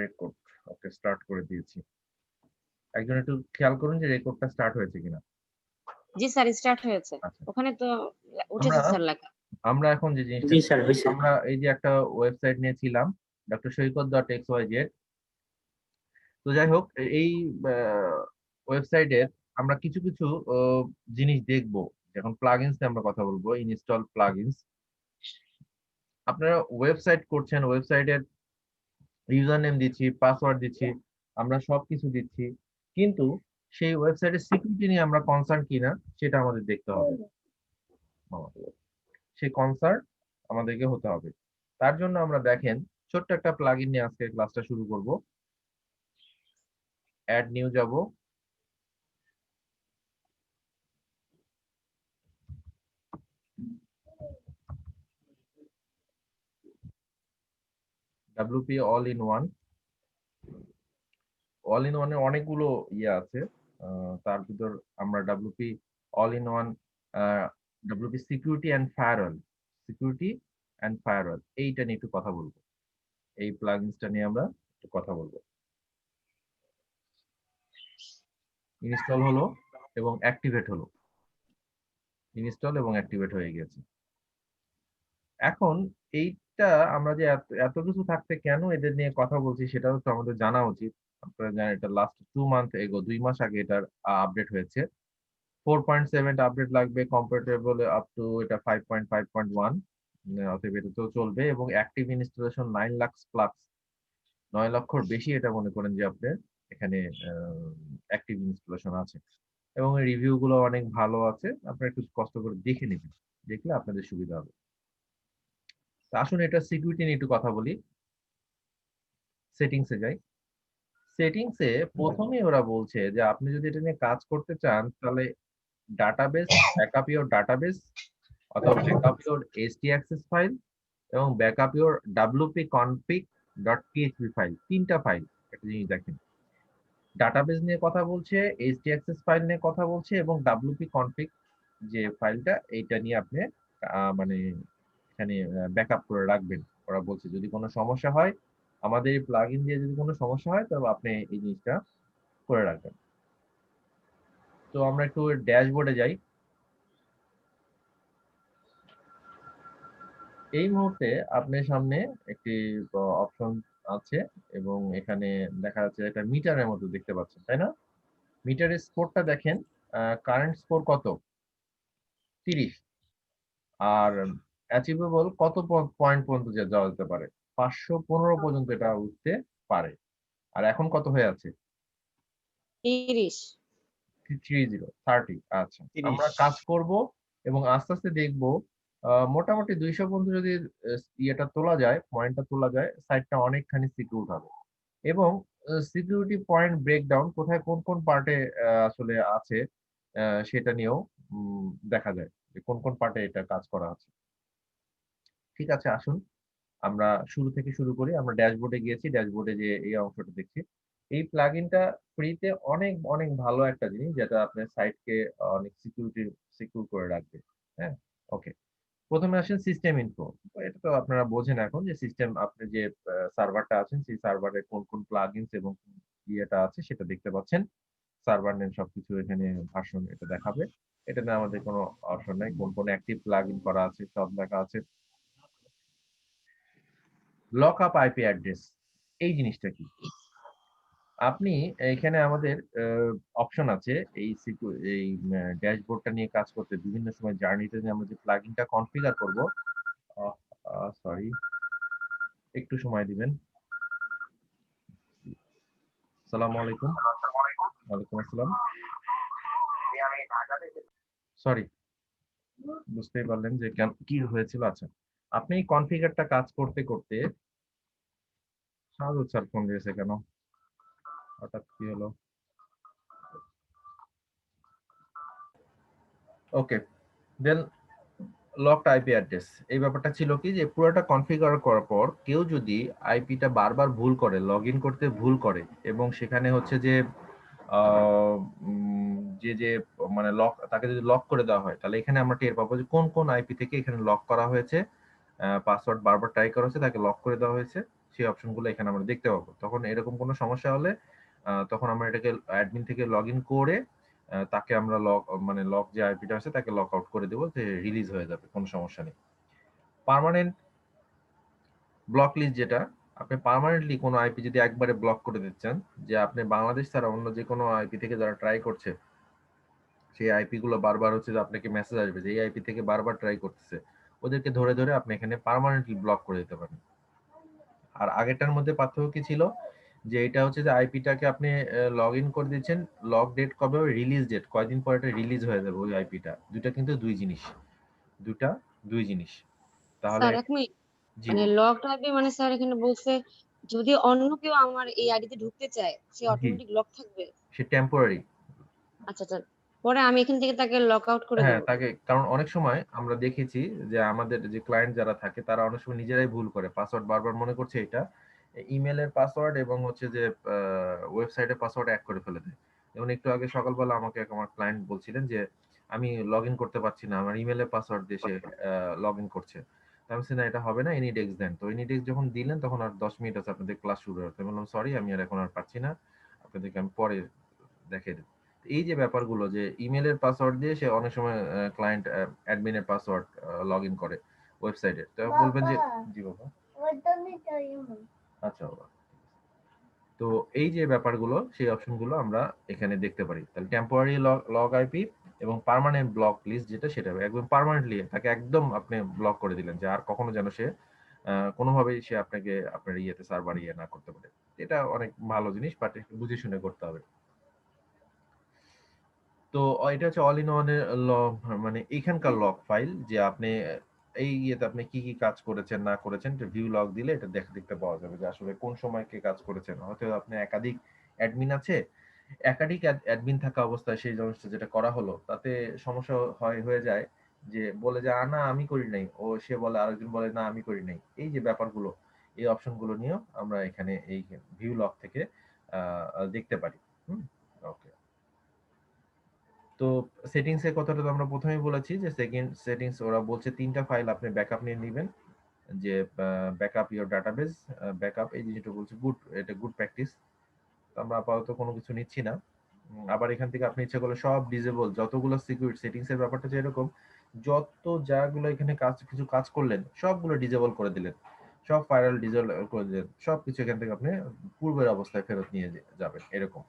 Record okay start করে দিয়েছি। একজন একটু খেয়াল করুন যে রেকর্ডটা স্টার্ট হয়েছে কিনা। জি স্যার, স্টার্ট হয়েছে। আচ্ছা। ওখানে তো আমরা উঠেছে স্যার লেখা। আমরা এখন যে জিনিসটা জি স্যার, হয়েছে। আমরা এই যে একটা ওয়েবসাইট নিয়েছিলাম drshoikot.xyz। তো যাই হোক এই ওয়েবসাইটের আমরা কিছু কিছু জিনিস দেখব। এখন প্লাগইনস নিয়ে আমরা কথা বলবো, ইনস্টল প্লাগইনস। আপনারা ওয়েবসাইট করছেন, ওয়েবসাইটের ইউজার নেম দিচ্ছি, পাসওয়ার্ড দিচ্ছি, আমরা সবকিছু দিচ্ছি, কিন্তু সেই ওয়েবসাইটের সিকিউরিটি নিয়ে আমরা কনসার্ন কিনা সেটা আমাদের দেখতে হবে। সেই কনসার্ন আমাদেরকে হতে হবে। তার জন্য আমরা দেখেন ছোট্ট একটা প্লাগইন নিয়ে আজকে ক্লাসটা শুরু করব। অ্যাড নিউ যাব। WP all in one. All in ওয়ানে অনেকগুলো ইয়ে আছে, তার ভিতর আমরা WP all in one, WP security and firewall, security and firewall এইটা নিয়ে একটু কথা বলবো। এই প্লাগইনসটা নিয়ে আমরা একটু কথা বলবো। ইনস্টল হলো এবং অ্যাক্টিভেট হলো, ইনস্টল এবং অ্যাক্টিভেট হয়ে গেছে। এখন এইটা আমরা যে এত কিছু থাকতে কেন এদের নিয়ে কথা বলছি সেটাও তো আমাদের জানা উচিত। আপনারা জানেন এটা লাস্ট 2 মান্থ এগো, 2 মাস আগে এটার আপডেট হয়েছে। 4.7 আপডেট লাগবে, কম্পারেবল আপ টু এটা 5.5.1, অতএব এটা তো চলবে। এবং অ্যাক্টিভ ইনস্টলেশন 9 লাখ প্লাস, 9 লক্ষর বেশি এটা মনে করেন যে আপনার এখানে অ্যাক্টিভ ইনস্টলেশন আছে। এবং রিভিউ গুলো অনেক ভালো আছে, আপনারা একটু কষ্ট করে দেখে নেবেন, দেখলে আপনাদের সুবিধা হবে। আসুন এটা সিকিউরিটি নিয়ে একটু কথা বলি। সেটিংসে যাই। সেটিংসে প্রথমেই ওরা বলছে যে আপনি যদি এটা নিয়ে কাজ করতে চান তাহলে ডাটাবেস, ব্যাকআপ ইওর ডাটাবেস অথবা ব্যাকআপ ইওর htaccess ফাইল এবং ব্যাকআপ ইওর wp-config.php ফাইল, 3টা ফাইল। একটা জিনিস দেখেন, ডাটাবেস নিয়ে কথা বলছে, htaccess ফাইল নিয়ে কথা বলছে এবং wp-config যে ফাইলটা এইটা নিয়ে আপনি মানে এখানে ব্যাকআপ করে রাখবেন। ওরা বলছে যদি কোনো সমস্যা হয়, আমাদের এই প্লাগইন দিয়ে যদি কোনো সমস্যা হয় তবে আপনি এই জিনিসটা করে রাখবেন। তো আমরা একটু ড্যাশবোর্ডে যাই। এই মুহূর্তে আপনার সামনে একটি অপশন আছে এবং এখানে দেখা যাচ্ছে একটা মিটারের মতো দেখতে পাচ্ছেন, তাই না? মিটারের স্কোরটা দেখেন, কারেন্ট স্কোর কত? 30। আর অ্যাচিভেবল কত পয়েন্ট পর্যন্ত যাওয়া যেতে পারে? 515 পর্যন্ত এটা উঠতে পারে। আর এখন কত হয়ে আছে? 30। 30। আচ্ছা, 30। আমরা কাজ করব এবং আস্তে আস্তে দেখব মোটামুটি 200 পর্যন্ত যদি ইয়েটা তোলা যায়, পয়েন্টটা তোলা যায়, সাইটটা অনেকখানি সিকিউর হবে। এবং সিকিউরিটি পয়েন্ট ব্রেকডাউন কোথায় কোন কোন পার্টে আসলে আছে সেটা নিয়েও দেখা যায় যে কোন কোন পার্টে এটা কাজ করা আছে। ঠিক আছে, আসুন আমরা শুরু থেকে শুরু করি। আমরা ড্যাশবোর্ডে গিয়েছি, ড্যাশবোর্ডে যে এই অংশটা দেখছি, এই প্লাগইনটা ফ্রিতে অনেক অনেক ভালো একটা জিনিস যেটা আপনার সাইটকে অনেক সিকিউর করে রাখবে। হ্যাঁ, ওকে। প্রথমে আসেন সিস্টেম ইনফো। এটা তো আপনারা বোঝেন এখন যে সিস্টেম, আপনি যে সার্ভারটা আছেন সেই সার্ভারে কোন কোন প্লাগইনস এবং ইয়েটা আছে সেটা দেখতে পাচ্ছেন। সার্ভার নেম সবকিছু এখানে ভার্সন এটা দেখাবে। এটা নিয়ে আমাদের কোনো অপশন নাই, কোন কোন অ্যাক্টিভ প্লাগইন করা আছে সব লেখা আছে। লক আপ আইপি অ্যাড্রেস, এই জিনিসটা কি? আপনি এখানে আমাদের অপশন আছে এই এই ড্যাশবোর্ডটা নিয়ে কাজ করতে বিভিন্ন সময় জার্নিতে যে আমরা যে প্লাগইনটা কনফিগার করব, সরি একটু সময় দিবেন। আসসালামু আলাইকুম। ওয়ালাইকুম আসসালাম। সরি, বুঝতেই পারলেন যে কেন কি হয়েছিল। আচ্ছা, আপনি এই কনফিগারটা কাজ করতে করতে শাহাদুত স্যার ফোন দিয়েছে কেন, হঠাৎ কি হলো? ওকে, দেন লকড আইপি অ্যাড্রেস, এই ব্যাপারটা ছিল কি যে পুরোটা কনফিগার করার পর কেউ যদি আইপিটা বারবার ভুল করে, লগ ইন করতে ভুল করে এবং সেখানে হচ্ছে যে যে যে মানে লক, তাকে যদি লক করে দেওয়া হয় তাহলে এখানে আমরা টের পাবো যে কোন কোন আইপি থেকে এখানে লক করা হয়েছে, পাসওয়ার্ড বারবার ট্রাই করা হয়েছে, তাকে লক করে দেওয়া হয়েছে, সেই অপশনগুলো এখানে আমরা দেখতে পাবো। তখন এরকম কোনো সমস্যা হলে তখন আমরা এটাকে অ্যাডমিন থেকে লগইন করে তাকে আমরা লক যে আইপিটা আছে তাকে লক আউট করে দেব, যে রিলিজ হয়ে যাবে, কোনো সমস্যা নেই। পার্মানেন্ট ব্লক লিস্ট যেটা, আপনি পার্মানেন্টলি কোনো আইপি যদি একবারে ব্লক করে দিচ্ছেন, যে আপনি বাংলাদেশ ছাড়া অন্য যে কোনো আইপি থেকে যারা ট্রাই করছে, সেই আইপি গুলো বারবার হচ্ছে যে আপনাকে মেসেজ আসবে যে এই আইপি থেকে বারবার ট্রাই করতেছে, ওদেরকে ধরে ধরে আপনি এখানে পার্মানেন্টলি ব্লক করে দিতে পারেন। আর আগেরটার মধ্যে পার্থক্য কি ছিল, যে এটা হচ্ছে যে আইপিটাকে আপনি লগ ইন করে দিচ্ছেন, লক ডেট কবে হবে, রিলিজ ডেট কয়দিন পরে এটা রিলিজ হয়ে যাবে ওই আইপিটা। দুইটা কিন্তু দুই জিনিস, দুটা দুই জিনিস। তাহলে স্যার ১ মিনিট। জি মানে বলুন। লক থাকবে মানে স্যার এখানে বলছে যদি অন্য কেউ আমার এই আইডিতে ঢুকতে চায়, সে জি, অটোমেটিক লক থাকবে? সে টেম্পোরারি। আচ্ছা, আচ্ছা। পরে আমি এখান থেকে তাকে লক আউট করে হ্যাঁ, দেব। তাকে, কারণ অনেক সময় আমরা দেখেছি যে আমাদের যে ক্লায়েন্ট যারা থাকে তারা অনেক সময় নিজেরাই ভুল করে। পাসওয়ার্ড বারবার মনে করছে এটা ইমেইলের পাসওয়ার্ড এবং হচ্ছে যে ওয়েবসাইটের পাসওয়ার্ড এক করে ফেলে দেয়। যেমন একটু আগে সকালবেলা আমাকে আমার ক্লায়েন্ট বলছিলেন যে, "আমি লগইন করতে পারছি না। আমার ইমেইলের পাসওয়ার্ড দিয়ে সে লগইন করছে।" তো আমি বলছি, "না, এটা হবে না। এনিডেক্স দেন।" তো এনিডেক্স যখন দিলেন তখন আর ১০ মিনিট আছে আপনাদের ক্লাস শুরু হতে। আমি বললাম, "সরি, আমি আর এখন আর পারছি না। আপনাদেরকে আমি পরে দেখিয়ে দেব।" এই যে ব্যাপারগুলো, যে ইমেইলের পাসওয়ার্ড দিয়ে সে অনেক সময় ক্লায়েন্ট অ্যাডমিনের পাসওয়ার্ড লগইন করে ওয়েবসাইটে। তো বলবেন যে জি বাবা। আচ্ছা বাবা। তো এই যে ব্যাপারগুলো, সেই অপশনগুলো আমরা এখানে দেখতে পারি। তাহলে টেম্পোরারি লগ আইপি এবং পার্মানেন্ট ব্লক লিস্ট যেটা, সেটা একদম পার্মানেন্টলি তাকে একদম আপনি ব্লক করে দিলেন, যে আর কখনো যেন সে কোনোভাবেই সে আপনাকে আপনার ইয়েতে সার্ভার ইয়ে না করতে পারে। এটা অনেক ভালো জিনিস, বাট একটু বুঝে শুনে করতে হবে। তো এটা হচ্ছে অল ইন ওয়ান এর মানে এখানকার লগ ফাইল, যে আপনি এই ইয়েতে আপনি কি, কি কাজ করেছেন না করেছেন, এটা ভিউ লগ দিলে এটা দেখতে পাওয়া যাবে যে আসলে কোন সময় কে কাজ করেছেন। হয়তো আপনি একাধিক অ্যাডমিন আছে, একাধিক অ্যাডমিন থাকা অবস্থায় সেই জিনিসটা যেটা করা হলো, তাতে সমস্যা হয়ে যায়, যে বলে যে, না আমি করি নাই।" সে বলে, আরেকজন বলে, "না আমি করি নাই।" এই যে ব্যাপারগুলো, এই অপশনগুলো নিয়েও আমরা এখানে এই ভিউ লগ থেকে দেখতে পারি। হুম? ওকে। তো সেটিংস এর কথাটা তো আমরা ১ম এই বলেছি, যে সেটিংস ওরা বলছে ৩ টা ফাইল আপনি ব্যাকআপ নিয়ে নিবেন। যে ব্যাকআপ ইওর ডাটাবেস, ব্যাকআপ এই জিনিসটা বলছে এটা গুড প্র্যাকটিস। তো আমরা আপাতত কোনো কিছু নিচ্ছি না। আবার এখান থেকে আপনি ইচ্ছা করলে সব ডিসেবল যতগুলো সিকিউরিটি সেটিংস এর ব্যাপারটা যে এরকম, যাগুলো এখানে কিছু কাজ করলেন সবগুলো ডিসেবল করে দিলেন। সব ফায়ারওয়াল ডিসেবল করে দিলেন। সবকিছু এখান থেকে আপনি পূর্বের অবস্থায় ফেরত নিয়ে যাবেন এরকম।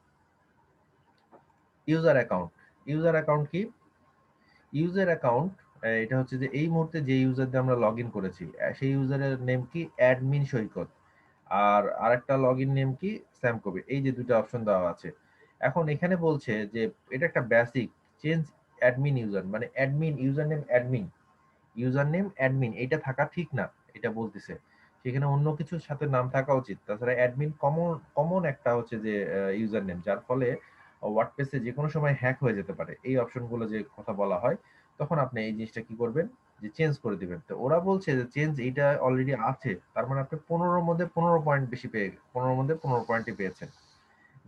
User account. ইউজার অ্যাকাউন্ট কি? ইউজার অ্যাকাউন্ট এটা হচ্ছে যে এই মুহূর্তে যে ইউজার দিয়ে আমরা লগইন করেছি, সেই ইউজারের নেম কি অ্যাডমিন সৈকত। আর আরেকটা লগইন নেম কি স্যাম কবির। এই যে ২ টা অপশন দেওয়া আছে। এখন এখানে বলছে যে এটা একটা বেসিক চেঞ্জ অ্যাডমিন ইউজার, মানে admin user name admin. User name admin এটা থাকা ঠিক না, এটা বলতেছে। সেখানে অন্য কিছুর সাথে নাম থাকা উচিত। তাছাড়া অ্যাডমিন কমন কমন একটা হচ্ছে যে ইউজার নেম, যার ফলে ওয়ার্ডপ্রেসে যেকোনো সময় হ্যাক হয়ে যেতে পারে। এই অপশনগুলো যে কথা বলা হয়, তখন আপনি এই জিনিসটা কি করবেন? যে চেঞ্জ করে দিবেন। তো ওরা বলছে যে চেঞ্জ এইটা অলরেডি আছে। তার মানে আপনি ১৫ র মধ্যে ১৫ পয়েন্ট বেশি ১৫ র মধ্যে ১৫ পয়েন্টই পেয়েছেন।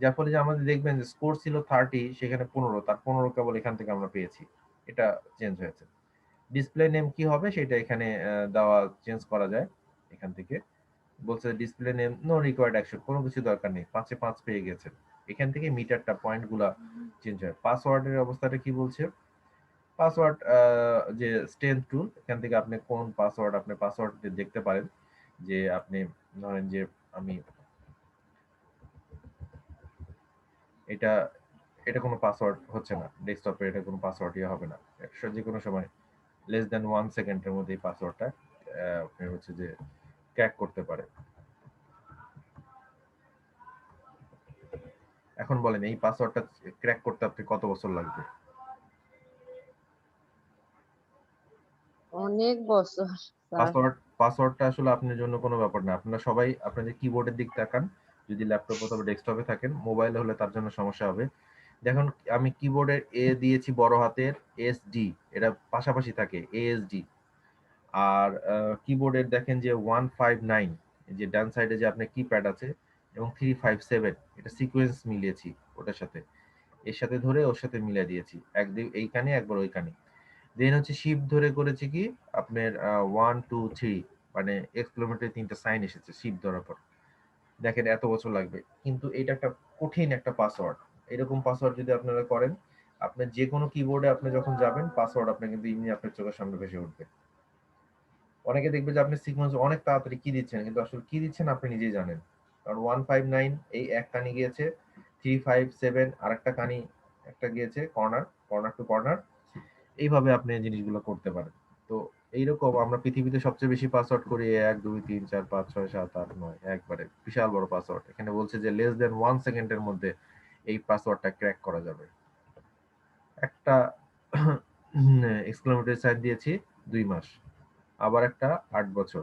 যার ফলে যে আমাদের দেখবেন যে স্কোর ছিল 30, সেখানে ১৫, তার ১৫ কেবল এখান থেকে আমরা পেয়েছি। এটা চেঞ্জ হয়েছে। ডিসপ্লে নেম কি হবে সেটা এখানে দেওয়া চেঞ্জ করা যায় এখান থেকে। বলছে display name no required action, কোনো কিছু দরকার নেই। ৫ এ ৫ পেয়ে গেছেন। এখান থেকে মিটারটা পয়েন্ট গুলা চেঞ্জ হয়। পাসওয়ার্ডের অবস্থাটা কি বলছে? পাসওয়ার্ড যে স্ট্রেংথ টুল, এখান থেকে আপনি কোন পাসওয়ার্ড আপনি পাসওয়ার্ড দেখতে পারেন। যে আপনি ধরেন যে আমি এটা এটা কোনো পাসওয়ার্ড হচ্ছে না। ডেস্কটপে এটা কোনো পাসওয়ার্ড ইয়ে হবে না। যেকোনো সময় লেস দ্যান 1 সেকেন্ডের মধ্যে এই পাসওয়ার্ডটা আপনি হচ্ছে যে ক্র্যাক করতে পারে। এখন বলেন এই পাসওয়ার্ডটা ক্র্যাক করতে আপনি কত বছর লাগবে? অনেক বছর স্যার। পাসওয়ার্ডটা আসলে আপনার জন্য কোনো ব্যাপার না। আপনারা সবাই আপনাদের কিবোর্ডের দিক তাকান। যদি ল্যাপটপ অথবা ডেস্কটপে থাকেন, মোবাইলে হলে তার জন্য সমস্যা হবে। দেখুন, আমি কিবোর্ডের এ দিয়েছি বড় হাতের, এসডি এটা পাশাপাশি থাকে এএসডি। আর কিবোর্ডের দেখেন যে 159, এই যে ডান সাইডে যে আপনার কিপ্যাড আছে, এবং 357 এটা সিকোয়েন্স মিলিয়েছি ওটার সাথে। এর সাথে ধরে ওর সাথে মিলিয়ে দিয়েছি। একদিক এইখানে একবার ওইখানে। দেন হচ্ছে শিফট ধরে করেছি কি আপনার 1 2 3, মানে এক্সক্লেমেটরি ৩ টা সাইন এসেছে শিফট ধরার পর। দেখেন এত বছর লাগবে, কিন্তু এটা একটা কঠিন একটা পাসওয়ার্ড। এরকম পাসওয়ার্ড যদি আপনারা করেন, আপনার যে কোনো কিবোর্ডে আপনি যখন যাবেন পাসওয়ার্ড আপনার কিন্তু এমনি আপনার চোখের সামনে ভেসে উঠবে। অনেকে দেখবে যে আপনি সিকোয়েন্স অনেক তাড়াতাড়ি কি দিচ্ছেন, কিন্তু আসলে কি দিচ্ছেন আপনি নিজেই জানেন। কারণ 159 এই এক কানি গিয়েছে, 357 আরেকটা কানি একটা গিয়েছে, কর্নার, কর্নার টু কর্নার। এইভাবে আপনি এই জিনিসগুলো করতে পারেন। তো এইরকম আমরা পৃথিবীতে সবচেয়ে বেশি পাসওয়ার্ড করি 1 2 3 4 5 6 7 8 9, একবারে বিশাল বড় পাসওয়ার্ড। এখানে বলছে যে লেস দেন 1 সেকেন্ডের মধ্যে এই পাসওয়ার্ডটা ক্র্যাক করা যাবে। একটা এক্সক্লেমেটরি সাইন দিয়েছি 2 মাস, আবার একটা 8 বছর,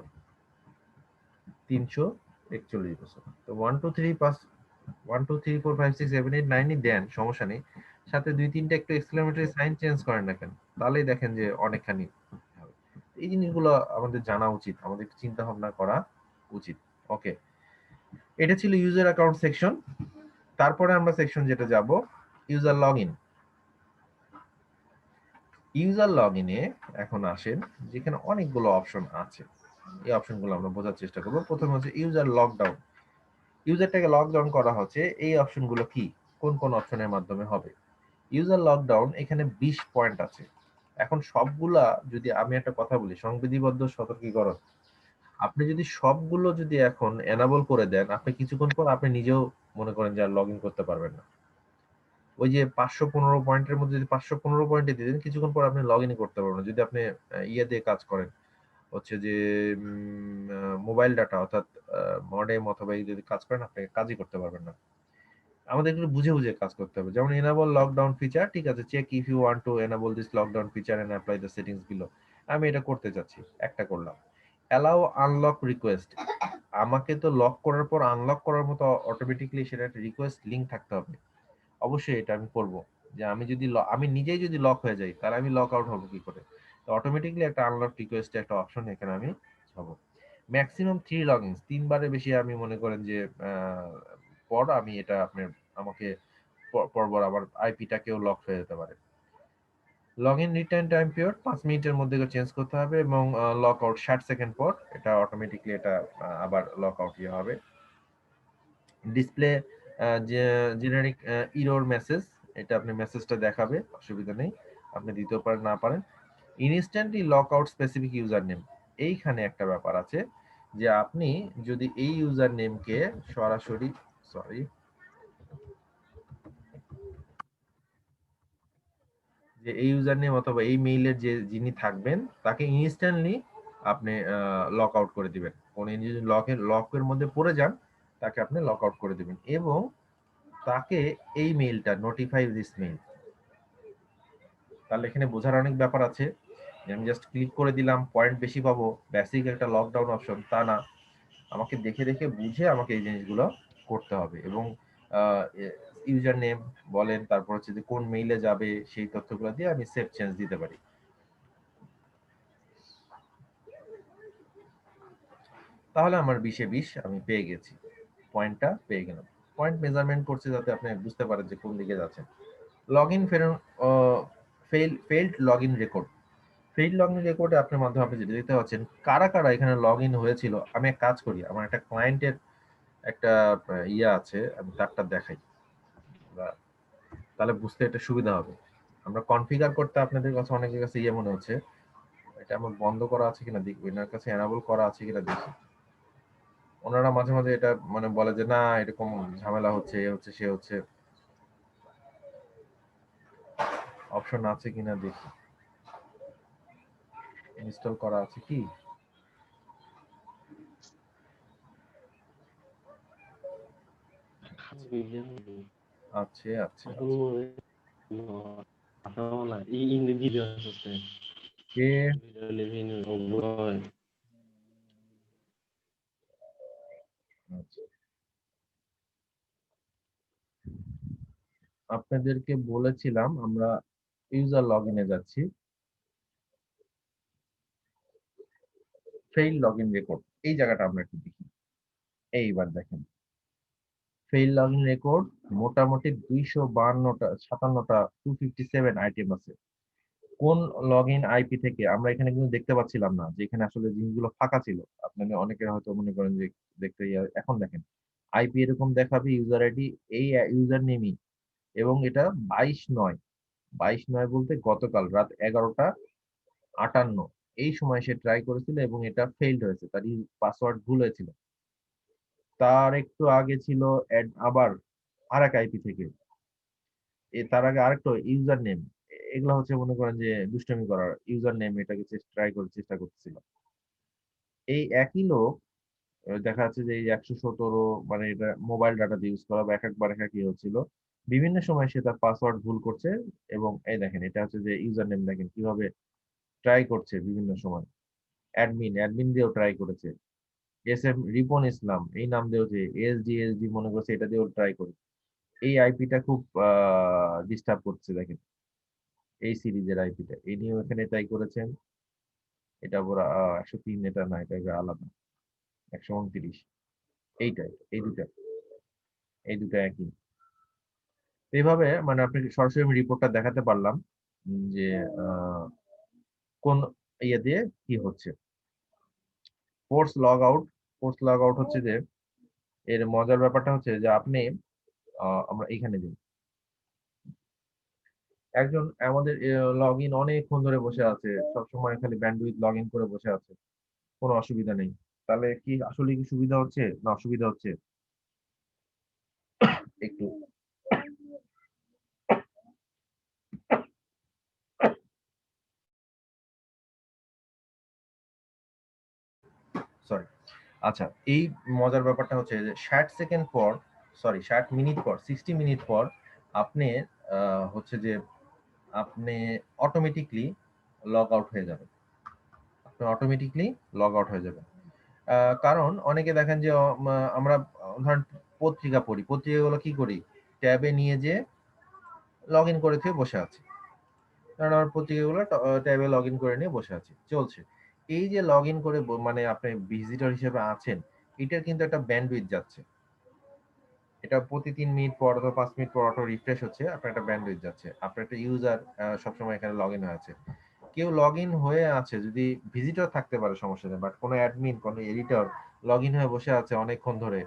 341 বছর। তো 1 2 3 4 5 6 7 8 9 দেন, সমস্যা নেই, সাথে 2 3টা একটু এক্সক্লেমেটরি সাইন চেঞ্জ করেন না কেন, তাহলেই দেখেন যে অনেকখানি হবে। এই জিনিসগুলো আমাদের জানা উচিত, আমাদের একটু চিন্তা ভাবনা করা উচিত। ওকে, এটা ছিল ইউজার অ্যাকাউন্ট সেকশন। তারপরে আমরা সেকশন যেটা যাব, user log in. User log ইনে এখন আসেন, যেখানে অনেকগুলো অপশন আছে। এই অপশনগুলো আমরা বোঝার চেষ্টা করব। প্রথমে হচ্ছে ইউজার লকডাউন। ইউজারটাকে লকডাউন করা হচ্ছে, এই অপশনগুলো কি, কোন কোন অপশনের মাধ্যমে হবে। ইউজার লকডাউন, এখানে 20 পয়েন্ট আছে। এখন সবগুলা যদি আমি একটা কথা বলি, সংবিধিবদ্ধ সতর্কীকরণ, আপনি যদি সবগুলো যদি এখন এনাবল করে দেন, আপনি কিছুক্ষণ পর আপনি নিজেও মনে করেন যে আর লগ ইন করতে পারবেন না। ওই যে 515 পয়েন্টের মধ্যে যদি 515 পয়েন্টে দিয়ে দেন, কিছুক্ষণ পর আপনি লগ ইনই করতে পারবেন না। যদি আপনি ইয়ে দিয়ে কাজ করেন, হচ্ছে যে মোবাইল ডাটা অর্থাৎ মডেম অথবা এই যদি কাজ করেন, আপনি কাজই করতে পারবেন না। আমাদের একটু বুঝে বুঝে কাজ করতে হবে। যেমন enable লকডাউন ফিচার, ঠিক আছে, check if you want to enable this lockdown feature and apply the settings below. আমি এটা করতে চাচ্ছি, একটা করলাম। অ্যালাউ আনলক রিকোয়েস্ট, আমাকে তো লক করার পর আনলক করার মতো অটোমেটিক্যালি সেটা একটা রিকোয়েস্ট লিংক থাকতে হবে। অবশ্যই এটা আমি করব। যে আমি যদি আমি নিজেই যদি লক হয়ে যাই, তাহলে আমি লক আউট হবো কি করে? তো অটোমেটিক্যালি একটা আনলক রিকোয়েস্ট একটা অপশন এখানে আমি পাবো। ম্যাক্সিমাম 3 লগইনস, 3 বারের বেশি আমি মনে করেন যে পর আমি এটা আপনার আমাকে পরপর আবার আইপিটাকেও লক হয়ে যেতে পারে। Log in return time period 5 মিনিটের মধ্যে চেঞ্জ করতে হবে, এবং লক আউট 60 সেকেন্ড পর এটা অটোমেটিকলি এটা আবার লক আউট ইয়ে হবে। ডিসপ্লে জেনারিক ইরর মেসেজ, এটা আপনি মেসেজটা দেখাবে, অসুবিধা নেই, আপনি দিতেও পারেন না পারেন। Instantly lock out specific user name, এইখানে একটা ব্যাপার আছে যে আপনি যদি এই ইউজার নেমকে সরাসরি, সরি, যে এই ইউজার নেম অথবা এই মেইলের যে যিনি থাকবেন তাকে ইনস্ট্যান্টলি আপনি লক আউট করে দিবেন। কোন যদি লকের মধ্যে পড়ে যান, তাকে আপনি লক আউট করে দিবেন, এবং তাকে এই মেইলটা নোটিফাই দিস মেইল। তাহলে এখানে বোঝার অনেক ব্যাপার আছে যে আমি জাস্ট ক্লিক করে দিলাম পয়েন্ট বেশি পাবো, বেসিক একটা লকডাউন অপশন তা না। আমাকে দেখে দেখে বুঝে আমাকে এই জিনিসগুলো করতে হবে, এবং ইউজার নেম বলেন, তারপর হচ্ছে যে কোন মেইলে যাবে সেই তথ্যগুলো দিয়ে আমি সেভ চেঞ্জ দিতে পারি। তাহলে আমার 20-এ 20 আমি পেয়ে গেছি, পয়েন্টটা পেয়ে গেলাম। পয়েন্ট মেজারমেন্ট করছে যাতে আপনি বুঝতে পারেন যে কোন দিকে যাচ্ছেন। Log in failed log in record, failed log in রেকর্ডে আপনার মাধ্যমে আপনি যেটা দেখতে পাচ্ছেন কারা কারা এখানে লগ ইন হয়েছিল। আমি এক কাজ করি, আমার একটা ক্লায়েন্টের একটা ইয়ে আছে, আমি তারটা দেখাই, তাহলে বুঝতে এটা সুবিধা হবে। আমরা কনফিগার করতে আপনাদের কাছে অনেকের কাছে ইয়ে মনে হচ্ছে, এটা আমার বন্ধ করা আছে কিনা দেখবো, এনার কাছে এনাবল করা আছে কিনা দেখি। ওনারা মাঝে মাঝে এটা মানে বলে যে না এরকম ঝামেলা হচ্ছে, এ হচ্ছে সে হচ্ছে, অপশন আছে কিনা দেখি, ইনস্টল করা আছে কি। আছে আছে আছে। কে আচ্ছা, আপনাদেরকে বলেছিলাম আমরা ইউজার লগ ইনে যাচ্ছি, ফেইল লগ ইন রেকর্ড, এই জায়গাটা আমরা একটু দেখি। এইবার দেখেন ফেইল লগ ইন রেকর্ড, মোটামুটি 252টা 57টা 257 আইটেম আছে। কোন লগ ইন আইপি থেকে, আমরা এখানে কিন্তু দেখতে পাচ্ছিলাম না যে এখানে আসলে জিনিসগুলো ফাঁকা ছিল। আপনাদের অনেকে হয়তো মনে করেন যে দেখতে এখন দেখেন আইপি এরকম দেখাবে, ইউজার আইডি এই ইউজার নেমই, এবং এটা 22/9 বলতে গতকাল রাত 11টা 58 এই সময় সে ট্রাই করেছিল এবং এটা ফেইল্ড হয়েছে, তার পাসওয়ার্ড ভুল হয়েছিল। তার একটু আগে ছিল আবার আরেক আইপি থেকে, তার আগে আরেকটা ইউজার নেম। এগুলা হচ্ছে মনে করেন যে দুষ্টামি করার ইউজার নেম, এটাকে ট্রাই করে চেষ্টা করতেছিল। এই একই লোক দেখা যাচ্ছে যে এই 117 মানে এটা মোবাইল ডাটা দিয়ে ইউজ করা বা এক একবার এক একই হচ্ছিল। বিভিন্ন সময় সে তার পাসওয়ার্ড ভুল করছে, এবং এই দেখেন এটা হচ্ছে যে ইউজার নেম, দেখেন কিভাবে ট্রাই করছে বিভিন্ন সময়। অ্যাডমিন দিয়েও ট্রাই করেছে, এস এম রিপন ইসলাম এই নাম দিয়েও, যে এসডি মনে করছে এটা দিয়েও ট্রাই করে। এই আইপিটা খুব ডিস্টার্ব করছে, দেখেন এই সিরিজের আইপিটা, এই নিয়েও এখানে ট্রাই করেছেন। এটা পুরো 103, এটা না, এটা আলাদা 129, এইটাই, এই দুটা একই। এইভাবে মানে আপনি সরাসরি আমি রিপোর্টটা দেখাতে পারলাম যে আহ, কোন ইয়ে দিয়ে কি হচ্ছে। ফোর্স লগ আউট হচ্ছে যে এর মজার ব্যাপারটা হচ্ছে যে আপনি আমরা এইখানে দিই, একজন আমাদের লগ ইন অনেকক্ষণ ধরে বসে আছে, সবসময় খালি ব্যান্ডউইথ লগ ইন করে বসে আছে, কোনো অসুবিধা নেই। তাহলে কি আসলে কি সুবিধা হচ্ছে না অসুবিধা হচ্ছে? একটু সরি। আচ্ছা, এই মজার ব্যাপারটা হচ্ছে যে 60 সেকেন্ড পর, সরি 60 মিনিট পর, 60 মিনিট পর আপনি হচ্ছে যে আপনি অটোমেটিকলি লগ আউট হয়ে যাবেন, আপনি অটোমেটিকলি লগ আউট হয়ে যাবেন। কারণ অনেকে দেখেন যে আমরা ধরেন পত্রিকা পড়ি, পত্রিকাগুলো কি করি, ট্যাবে নিয়ে যে লগ ইন করে থেকে বসে আছি, কারণ আমার পত্রিকাগুলো ট্যাবে লগ ইন করে নিয়ে বসে আছি, চলছে। এই যে লগ ইন করে মানে আপনি ভিজিটর হিসেবে আছেন, এটার কিন্তু একটা ব্যান্ডউইথ যাচ্ছে, এটা প্রতি 3 মিনিট পর অথবা 5 মিনিট পর অটো রিফ্রেশ হচ্ছে, আপনার একটা ব্যান্ডউইথ যাচ্ছে, আপনার একটা ইউজার সবসময় এখানে লগ ইন হয়ে আছে। কেউ লগ ইন হয়ে আছে, যদি ভিজিটর থাকতে পারে সমস্যা নেই, বাট কোনো অ্যাডমিন কোনো এডিটর লগ ইন হয়ে বসে আছে অনেকক্ষণ ধরে,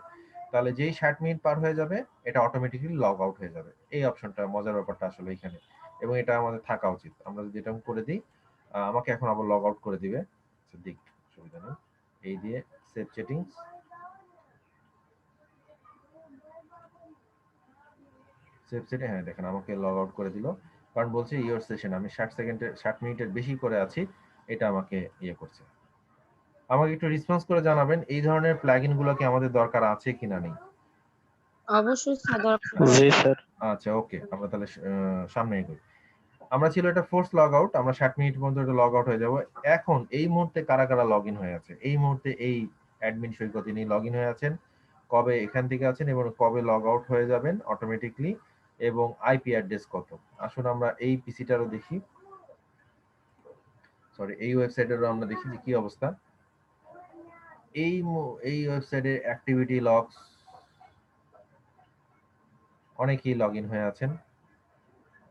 তাহলে যেই 60 মিনিট পার হয়ে যাবে এটা অটোমেটিক্যালি লগ আউট হয়ে যাবে। এই অপশনটা মজার ব্যাপারটা আসলে এখানে, এবং এটা আমাদের থাকা উচিত। আমরা যদি এটা করে দিই, আমাকে এখন আবার লগ আউট করে দিবে, আচ্ছা, দিক সুবিধা নেই। এই দিয়ে সেভ সেটিংস, হ্যাঁ দেখেন আমাকে লগ আউট করে দিল, কারণ বলছে ইওর সেশন, আমি 60 মিনিটের বেশি করে আছি, এটা আমাকে ইয়ে করছে। আমাকে একটু রেসপন্স করে জানাবেন এই ধরনের প্লাগইন গুলো কি আমাদের দরকার আছে কিনা নেই। অবশ্যই স্যার দরকার জি আছে। স্যার। আচ্ছা, ওকে, আমরা তাহলে সামনে এগোই। আমরা ছিল এটা ফোর্স লগ আউট, আমরা 60 মিনিট পর্যন্ত এটা লগ আউট হয়ে যাব। এখন এই মুহূর্তে কারা কারা লগ ইন হয়ে আছে, এই মুহূর্তে এই অ্যাডমিন সৈকত তিনি লগ ইন হয়ে আছেন, কবে এখান থেকে আছেন এবং কবে লগ আউট হয়ে যাবেন অটোমেটিকলি, এবং আইপি অ্যাড্রেস কত। আসুন আমরা এই পিসিটারও দেখি, সরি এই ওয়েবসাইটেরও আমরা দেখি যে কি অবস্থা। এই ওয়েবসাইটের অ্যাক্টিভিটি লগস, অনেকেই লগ ইন হয়ে আছেন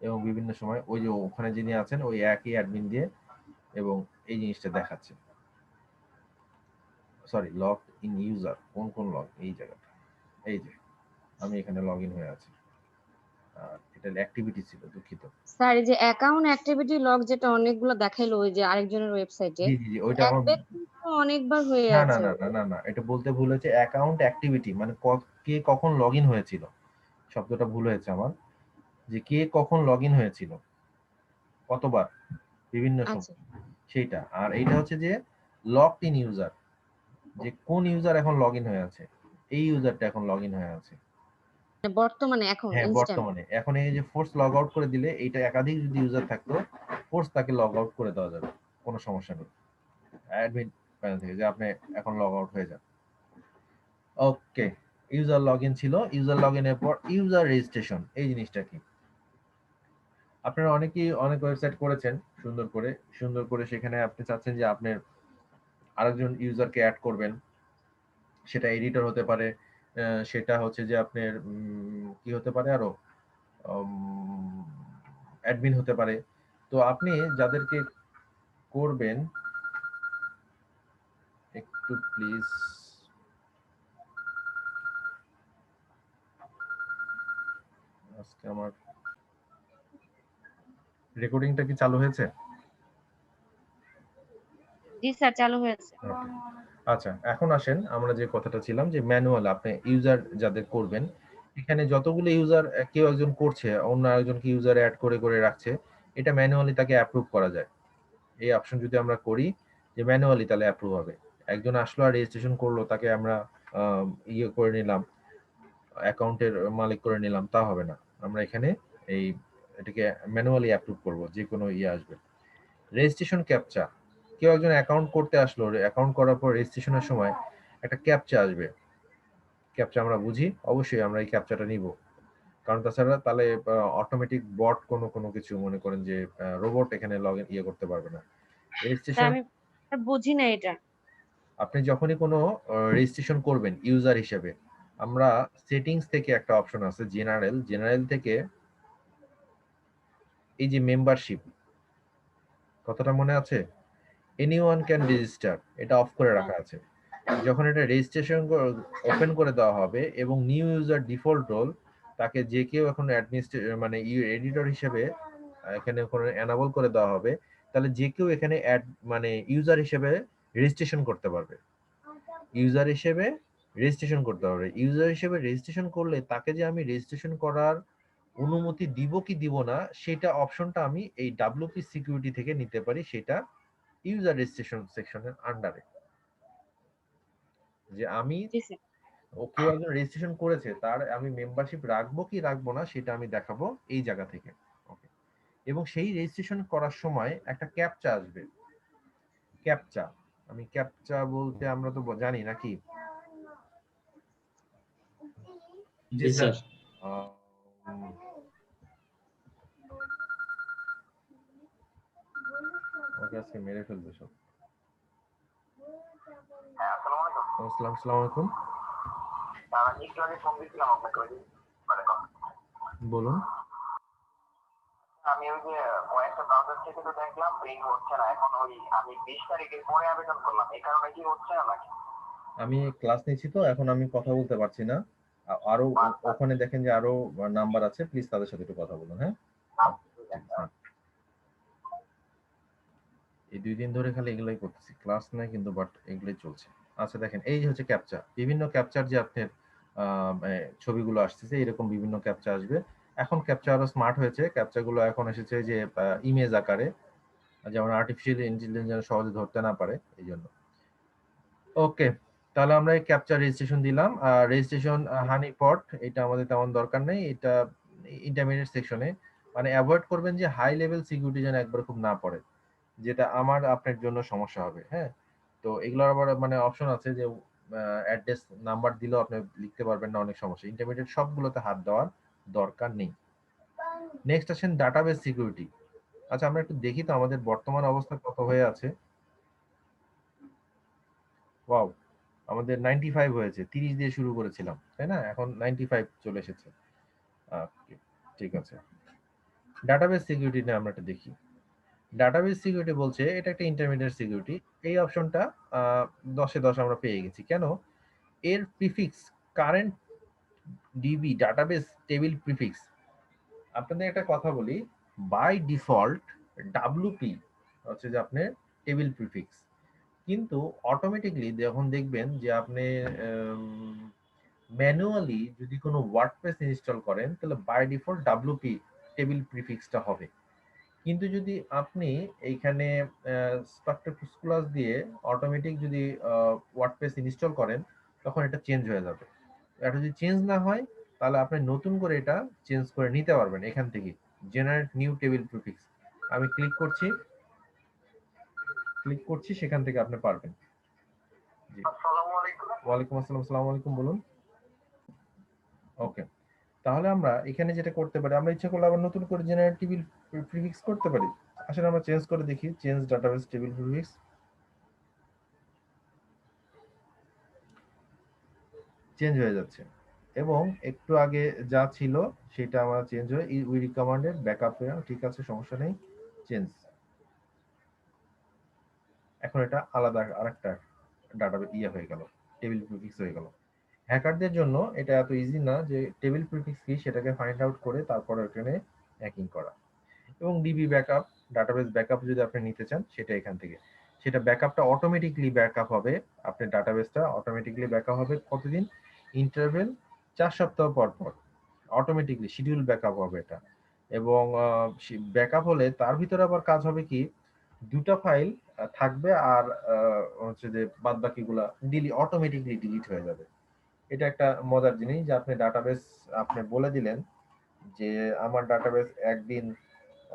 এবং বিভিন্ন সময় ওই যে ওখানে যিনি আছেন ওই একই অ্যাডমিন দিয়ে, এবং এই জিনিসটা দেখাচ্ছে। সরি, লগ ইন ইউজার, কোন কোন লগ, এই জায়গাটা, এই যে আমি এখানে লগ ইন হয়ে আছি, এটা অ্যাক্টিভিটি ছিল, দুঃখিত। স্যার এই যে অ্যাকাউন্ট অ্যাক্টিভিটি লগ যেটা অনেকগুলো দেখাইলো ওই যে আরেকজনের ওয়েবসাইটে, জি জি জি, ওইটা এক আমার, ব্যক্তি তো অনেকবার হয়ে না না আছে। না না না না, এটা বলতে ভুল হয়েছে, অ্যাকাউন্ট অ্যাক্টিভিটি মানে কে কখন লগ ইন হয়েছিল, শব্দটা ভুল হয়েছে আমার, যে কে কখন লগ ইন হয়েছিল, কতবার, বিভিন্ন আচ্ছা, সময়, সেইটা। আর এইটা হচ্ছে যে লগড ইন ইউজার, যে কোন ইউজার এখন লগ ইন হয়ে আছে, এই ইউজারটা এখন লগ ইন হয়ে আছে। মানে বর্তমানে এখন হ্যাঁ ইনস্ট্যান্ট। বর্তমানে, এখন এই যে ফোর্স লগ আউট করে দিলে, এইটা একাধিক যদি ইউজার থাকতো, ফোর্স তাকে লগ আউট করে দেওয়া যাবে, কোনো সমস্যা নেই অ্যাডমিন প্যানেল থেকে, যে আপনি এখন লগ আউট হয়ে যান। ওকে, ইউজার লগ ইন ছিল, ইউজার লগ ইনের পর ইউজার রেজিস্ট্রেশন, এই জিনিসটা কি? আপনারা অনেকেই অনেক ওয়েবসাইট করেছেন সুন্দর করে সেখানে আপনি চাচ্ছেন যে আপনার আরেকজন ইউজারকে অ্যাড করবেন, সেটা এডিটর হতে পারে, সেটা হচ্ছে যে আপনার কি হতে পারে আরো, অ্যাডমিন হতে পারে। তো আপনি যাদেরকে করবেন, একটু প্লিজ, আজকে আমার রেকর্ডিংটা কি চালু হয়েছে? জি স্যার, চালু হয়েছে। Okay. আচ্ছা, এখন আসেন আমরা যে কথাটা ছিলাম যে ম্যানুয়াল আপনি ইউজার যাদের করবেন, এখানে যতগুলো ইউজার কেউ একজন করছে, অন্য আরেকজনকে ইউজার এড করে করে রাখছে, এটা ম্যানুয়ালি তাকে অ্যাপ্রুভ করা যায়। এই অপশন যদি আমরা করি যে ম্যানুয়ালি তাহলে অ্যাপ্রুভ হবে। একজন আসলো আর রেজিস্ট্রেশন করলো, তাকে আমরা ইয়ে করে নিলাম, অ্যাকাউন্টের মালিক করে নিলাম, তা হবে না। আমরা এখানে এই এটাকে ম্যানুয়ালি অ্যাপ্রুভ করব, যে কোনো ইয়ে আসবে। রেজিস্ট্রেশন ক্যাপচা, কেউ একজন অ্যাকাউন্ট করতে আসলো, অ্যাকাউন্ট করার পর রেজিস্ট্রেশনের সময় একটা ক্যাপচা আসবে। ক্যাপচা আমরা বুঝি, অবশ্যই আমরা এই ক্যাপচাটা নিব, কারণ তাছাড়া তাহলে অটোমেটিক বট কোনো কোনো কিছু মনে করেন যে রোবট এখানে লগ ইন ইয়ে করতে পারবে না। স্যার রেজিস্ট্রেশন আমি বুঝি না এটা। আপনি যখনই কোনো রেজিস্ট্রেশন করবেন ইউজার হিসেবে, আমরা সেটিংস থেকে একটা অপশন আছে জেনারেল, জেনারেল থেকে এই যে মেম্বারশিপ, কথাটা মনে আছে? এনিওয়ান ক্যান রেজিস্টার, এটা অফ করে হ্যাঁ রাখা আছে। যখন এটা রেজিস্ট্রেশন ওপেন করে দেওয়া হবে এবং নিউ ইউজার ডিফল্ট রোল, তাকে যে কেউ এখন মানে এডিটর হিসেবে এখানে কোনো এনাবল করে দেওয়া হবে, তাহলে যে কেউ এখানে অ্যাড মানে ইউজার হিসেবে রেজিস্ট্রেশন করতে পারবে। ইউজার হিসেবে রেজিস্ট্রেশন করতে পারবে। ইউজার হিসেবে রেজিস্ট্রেশন করলে তাকে যে আমি রেজিস্ট্রেশন করার অনুমতি দিব কি দিব না, সেটা অপশনটা আমি এই ডাব্লিউপি সিকিউরিটি থেকে নিতে পারি, সেটা ইউজার রেজিস্ট্রেশন সেকশনের আন্ডারে। যে আমি জি স্যার। কেউ একজন রেজিস্ট্রেশন করেছে, তার আমি মেম্বারশিপ রাখবো কি রাখবো না সেটা আমি দেখাবো এই জায়গা থেকে। ওকে। এবং সেই রেজিস্ট্রেশন করার সময় একটা ক্যাপচা আসবে। ক্যাপচা, আমি ক্যাপচা বলতে আমরা তো জানি নাকি? জি জি স্যার। স্যার। ওকে, আজকে মেরে ফেলবে সব। আসসালামু আলাইকুম। বলুন। আমি ওই যে কয়েকটা ব্রাউজার থেকে তো দেখলাম প্রিন্ট হচ্ছে না, এখন ওই আমি 20 তারিখের পরে আবেদন করলাম, এই কারণে কি হচ্ছে না নাকি? আমি ক্লাস নিচ্ছি তো এখন আমি কথা বলতে পারছি না। আরো ওখানে দেখেন যে আরো নাম্বার আছে, প্লিজ তাদের সাথে একটু কথা বলুন। হ্যাঁ, হ্যাঁ। এই 2 দিন ধরে খালি এগুলোই করতেছি, ক্লাস নাই কিন্তু, বাট এগুলোই চলছে। আচ্ছা দেখেন, এই হচ্ছে ক্যাপচা, বিভিন্ন ক্যাপচার যে আপনার ছবিগুলো আসতেছে, এরকম বিভিন্ন ক্যাপচা আসবে। এখন ক্যাপচা আরো স্মার্ট হয়েছে, ক্যাপচা গুলো এখন এসেছে যে ইমেজ আকারে, যেমন আর্টিফিশিয়াল ইন্টেলিজেন্স যেন সহজে ধরতে না পারে এই জন্য। ওকে, তাহলে আমরা এই ক্যাপচা রেজিস্ট্রেশন দিলাম। আর রেজিস্ট্রেশন হানিপট, এটা আমাদের তেমন দরকার নেই, এটা ইন্টারমিডিয়েট সেকশনে। মানে অ্যাভয়েড করবেন যে হাই লেভেল সিকিউরিটি যেন একবার খুব না পড়ে, যেটা আমার আপনার জন্য সমস্যা হবে। হ্যাঁ, তো এগুলোর আবার মানে অপশন আছে যে অ্যাড্রেস নাম্বার দিলেও আপনি লিখতে পারবেন না, অনেক সমস্যা। ইন্টারমিডিয়েট সবগুলোতে হাত দেওয়ার দরকার নেই। নেক্সট আসেন ডাটাবেস সিকিউরিটি। আচ্ছা, আমরা একটু দেখি তো আমাদের বর্তমান অবস্থা কত হয়ে আছে। ওয়াও, আমাদের 95 হয়েছে, 30 দিয়ে শুরু করেছিলাম তাই না, এখন 95 চলে এসেছে। Okay, ঠিক আছে। ডাটাবেস সিকিউরিটি নিয়ে আমরা একটা দেখি। ডাটাবেস সিকিউরিটি বলছে এটা একটা ইন্টারমিডিয়েট সিকিউরিটি। এই অপশনটা 10-এ 10 আমরা পেয়ে গেছি। কেন? এর prefix current DB database table prefix. আপনাদের একটা কথা বলি, বাই ডিফল্ট ডাব্লিউপি হচ্ছে যে আপনার টেবিল প্রিফিক্স, কিন্তু অটোমেটিকলি যখন দেখবেন যে আপনি ম্যানুয়ালি যদি কোনো ওয়ার্ডপ্রেস ইনস্টল করেন, তাহলে বাই ডিফল্ট ডাব্লিউপি টেবিল প্রিফিক্সটা হবে। কিন্তু যদি আপনি এইখানে স্ট্রাকচার দিয়ে অটোমেটিক যদি ওয়ার্ডপ্রেস ইনস্টল করেন, তখন এটা চেঞ্জ হয়ে যাবে। এটা যদি চেঞ্জ না হয়, তাহলে আপনি নতুন করে এটা চেঞ্জ করে নিতে পারবেন এখান থেকে, জেনারেট নিউ টেবিল প্রিফিক্স। আমি ক্লিক করছি, সেখান থেকে আপনি পারবেন। জি, আসসালামু আলাইকুম। ওয়ালাইকুম আসসালাম। আসসালামু আলাইকুম, বলুন। ওকে, তাহলে আমরা এখানে যেটা করতে পারি, আমরা ইচ্ছা করলে আবার নতুন করে জেনারেট টেবিল প্রিফিক্স করতে পারি। আসলে আমরা চেঞ্জ করে দেখি, change database table prefix. Change হয়ে যাচ্ছে, এবং একটু আগে যা ছিল সেটা আমার চেঞ্জ হয়ে উই রিকমান্ডেড ব্যাকআপ, ঠিক আছে, সমস্যা নেই, চেঞ্জ। এখন এটা আলাদা আরেকটা ডাটা ইয়ে হয়ে গেল, টেবিল প্রিফিক্স হয়ে গেল। হ্যাকারদের জন্য এটা এত ইজি না যে টেবিল প্রিফিক্স কি সেটাকে ফাইন্ড আউট করে তারপর ওখানে হ্যাকিং করা। এবং ডিবি ব্যাকআপ, ডাটাবেস ব্যাকআপ যদি আপনি নিতে চান সেটা এখান থেকে, সেটা ব্যাকআপটা অটোমেটিকলি ব্যাকআপ হবে, আপনার ডাটাবেসটা অটোমেটিকলি ব্যাকআপ হবে কতদিন, ইন্টারভেল 4 সপ্তাহ পর পর অটোমেটিকলি শিডিউল ব্যাকআপ হবে এটা। এবং ব্যাকআপ হলে তার ভিতরে আবার কাজ হবে কি, দুটা ফাইল থাকবে আর হচ্ছে যে বাদ বাকিগুলা অটোমেটিকলি ডিলিট হয়ে যাবে। এটা একটা মজার জিনিস যে আপনি ডাটাবেস আপনি বলে দিলেন যে আমার ডাটাবেস একদিন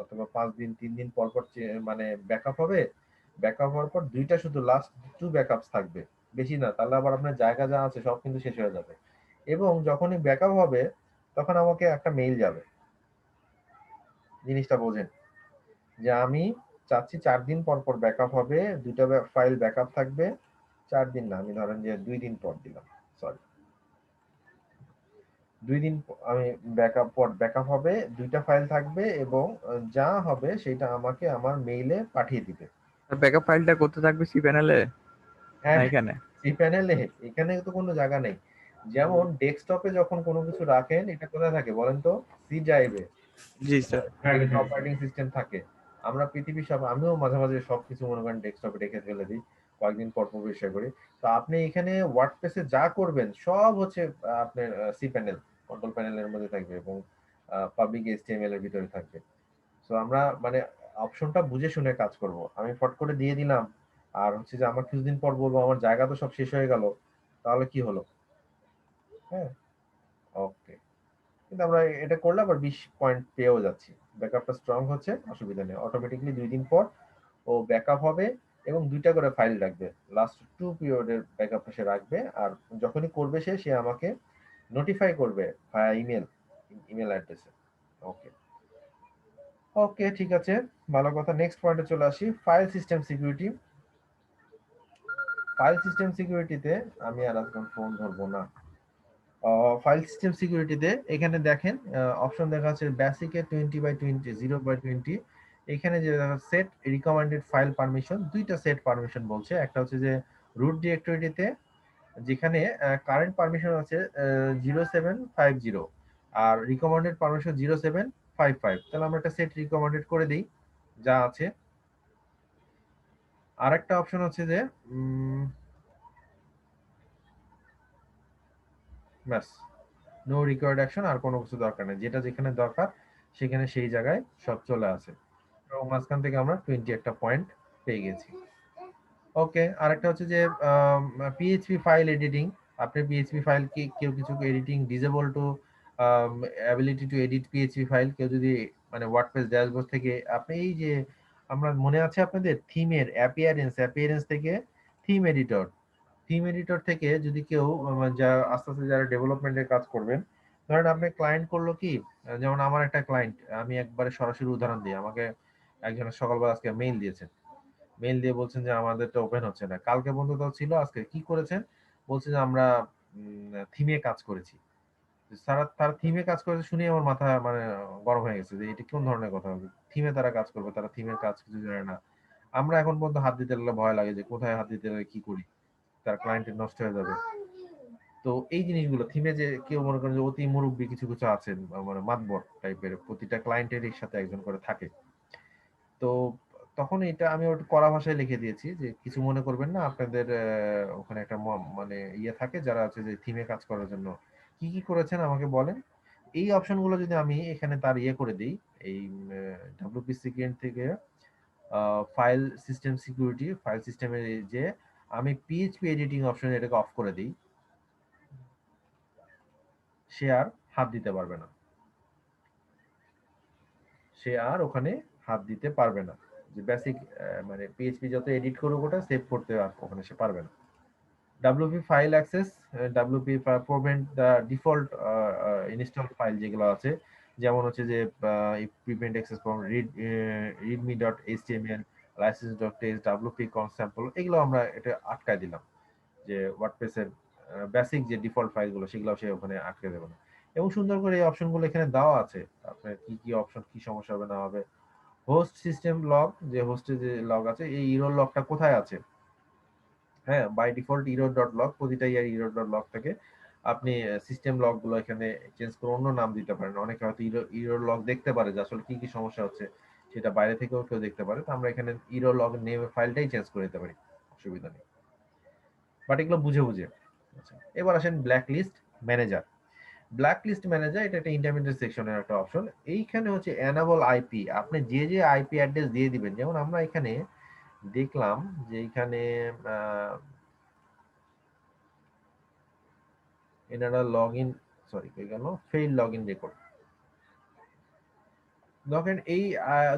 অথবা 5 দিন 3 দিন পর পর মানে ব্যাকআপ হবে, ব্যাকআপ হওয়ার পর দুইটা শুধু লাস্ট 2 ব্যাকআপস থাকবে, বেশি না, তাহলে আবার আপনার জায়গা যা আছে সব কিন্তু শেষ হয়ে যাবে। এবং যখনই ব্যাকআপ হবে তখন আমাকে একটা মেইল যাবে, জিনিসটা বোঝেন যে আমি চাচ্ছি 4 দিন পর পর ব্যাকআপ হবে, দুইটা ফাইল ব্যাকআপ থাকবে, 4 দিন না, আমি ধরেন যে 2 দিন পর দিলাম, সরি 2 দিন আমি ব্যাকআপ হবে, দুইটা ফাইল থাকবে এবং যা হবে সেটা আমাকে আমার মেইলে পাঠিয়ে দিবে। ব্যাকআপ ফাইলটা কোথায় থাকবে, সি প্যানেলে হ্যাঁ, না এখানে? সি প্যানেলে, এখানে তো কোনো জায়গা নেই। যেমন ডেস্কটপে যখন কোনো কিছু রাখেন এটা কোথায় থাকে বলেন তো, সি ড্রাইভে জি স্যার। অপারেটিং সিস্টেম থাকে। আমরা পৃথিবীর সব, আমিও মাঝে মাঝে সবকিছু মনে করেন ডেস্কটপে রেখে ফেলে দিই, কয়েকদিন পর পর পরিষ্কার করি। তো আপনি এখানে ওয়ার্ডপ্রেসে যা করবেন সব হচ্ছে আপনার সি প্যানেল, কন্ট্রোল প্যানেলের মধ্যে থাকবে এবং পাবলিক এইচটিএমএল এর ভিতরে থাকবে। সো আমরা মানে অপশনটা বুঝে শুনে কাজ করব। আমি ফট করে দিয়ে দিলাম আর হচ্ছে যে আমার কিছুদিন পর বলবো আমার জায়গা তো সব শেষ হয়ে গেল, তাহলে কি হলো? হ্যাঁ, ওকে। কিন্তু আমরা এটা করলে আবার 20 পয়েন্ট পেয়েও যাচ্ছি, ব্যাকআপটা স্ট্রং হচ্ছে, অসুবিধা নেই। অটোমেটিকলি 2 দিন পর ও ব্যাকআপ হবে এবং দুইটা করে ফাইল রাখবে, লাস্ট 2 পিরিয়ডের ব্যাকআপটা সে রাখবে। আর যখনই করবে সে আমাকে নোটিফাই করবে ভায়া ইমেল অ্যাড্রেসে। ওকে, ওকে, ঠিক আছে, ভালো কথা। নেক্সট পয়েন্টে চলে আসি, file system security. File system সিকিউরিটিতে আমি আর এখন ফোন ধরবো না। ফাইল সিস্টেম সিকিউরিটিতে এখানে দেখেন অপশন দেখা যাচ্ছে বেসিকে 20/20 0/20। এখানে যে সেট রিকমেন্ডেড ফাইল পারমিশন, দুইটা সেট পারমিশন বলছে। একটা হচ্ছে যে রুট ডিরেক্টরিতে যেখানে কারেন্ট পারমিশন আছে 0750 আর রিকমেন্ডেড পারমিশন 0755। তাহলে আমরা একটা সেট রিকমেন্ডেড করে দিই যা আছে। আরেকটা অপশন হচ্ছে যে ব্যাস, নো রিকোয়ার্ড অ্যাকশন, আর কোনো কিছু দরকার নেই, যেটা যেখানে দরকার সেখানে সেই জায়গায় সব চলে আসে। এবং মাঝখান থেকে আমরা 20 একটা পয়েন্ট পেয়ে গেছি। ওকে, আরেকটা হচ্ছে যে পিএইচপি ফাইল এডিটিং। আপনি পিএইচপি ফাইল কি কেউ কিছু editing disable to ability to edit PHP file, কেউ যদি মানে ওয়ার্ডপ্রেস ড্যাশবোর্ড থেকে আপনি এই যে আমরা মনে আছে আপনাদের থিমের অ্যাপিয়ারেন্স থেকে থিম এডিটর থেকে যদি কেউ যা আস্তে আস্তে যারা ডেভেলপমেন্টের কাজ করবেন, ধরেন আপনি ক্লায়েন্ট করলো কি, যেমন আমার একটা ক্লায়েন্ট, আমি একবারে সরাসরি উদাহরণ দিই, আমাকে একজন সকালবেলা আজকে মেইল দিয়েছেন, মেইল দিয়ে বলছেন যে আমাদের তো ওপেন হচ্ছে না, কালকে বন্ধ তো ছিল, আজকে কি করেছেন, বলছে যে আমরা থিমে কাজ করেছি। তার থিমে কাজ করেছে শুনে আমার মাথা মানে গরম হয়ে গেছে যে এটা কোন ধরনের কথা হবে, থিমে তারা কাজ করবে, তারা থিমের কাজ কিছু জানে না। আমরা এখন পর্যন্ত হাত দিতে লাগলে ভয় লাগে যে কোথায় হাত দিতে লাগলে কি করি, তার ক্লায়েন্টের নষ্ট হয়ে যাবে। তো এই জিনিসগুলো থিমে যে কেউ মনে করেন যে অতি মুরব্বী কিছু কিছু আছেন, মানে মাতবর টাইপের, প্রতিটা ক্লায়েন্টের সাথে একজন করে থাকে। তো তখন এটা আমি ওটা কড়া ভাষায় লিখে দিয়েছি যে কিছু মনে করবেন না, আপনাদের ওখানে একটা মানে ইয়ে থাকে যারা আছে যে থিমে কাজ করার জন্য কি কি করেছেন আমাকে বলেন। এই অপশনগুলো যদি আমি এখানে তার ইয়ে করে দিই, এই ডাব্লিউপি সিকিউরিটি থেকে ফাইল সিস্টেমের যে আমি পিএইচপি এডিটিং অপশন এটাকে অফ করে দিই, সে আর হাত দিতে পারবে না, সে আর ওখানে হাত দিতে পারবে না। যে বেসিক মানে পিএইচপি যত এডিট করুক ওটা সেভ করতে আর ওখানে সে পারবে না। WP file access, WP prevent the default install file যেগুলো আছে, যেমন হচ্ছে যে prevent access from readme dot HTML, license dot text, WP config sample, এগুলো আমরা এটা আটকায় দিলাম যে ওয়ার্ডপ্রেসের বেসিক যে ডিফল্ট ফাইলগুলো সেগুলো সে ওখানে আটকে দেবে না। এবং সুন্দর করে এই অপশনগুলো এখানে দেওয়া আছে, আপনার কি কি অপশন, কি সমস্যা হবে না হবে। হোস্ট সিস্টেম লগ, যে হোস্টে যে লগ আছে, এই ইরোর লগটা কোথায় আছে, হ্যাঁ by default error dot log, প্রতিটা ইয়ার ইরোর ডট লগ থাকে। আপনি সিস্টেম লক গুলো এখানে চেঞ্জ করে অন্য নাম দিতে পারেন। অনেকে হয়তো ইরর লক দেখতে পারে যে আসলে কি কি সমস্যা হচ্ছে, সেটা বাইরে থেকেও কেউ দেখতে পারে। তো আমরা এখানে ইরর লগ নেম ফাইলটাই চেঞ্জ করে দিতে পারি, অসুবিধা নেই। বাট এগুলো বুঝে বুঝে। আচ্ছা, এবার আসেন blacklist manager. Blacklist manager এটা একটা ইন্টারমিডিয়েট সেকশনের একটা অপশন। এইখানে হচ্ছে এনাবল আইপি, আপনি যে যে আইপি অ্যাড্রেস দিয়ে দিবেন, যেমন আমরা এখানে দেখলাম যে এখানে এনারা লগ ইন, সরি কই গেল, ফেইল লগ ইন রেকর্ড। দেখেন এই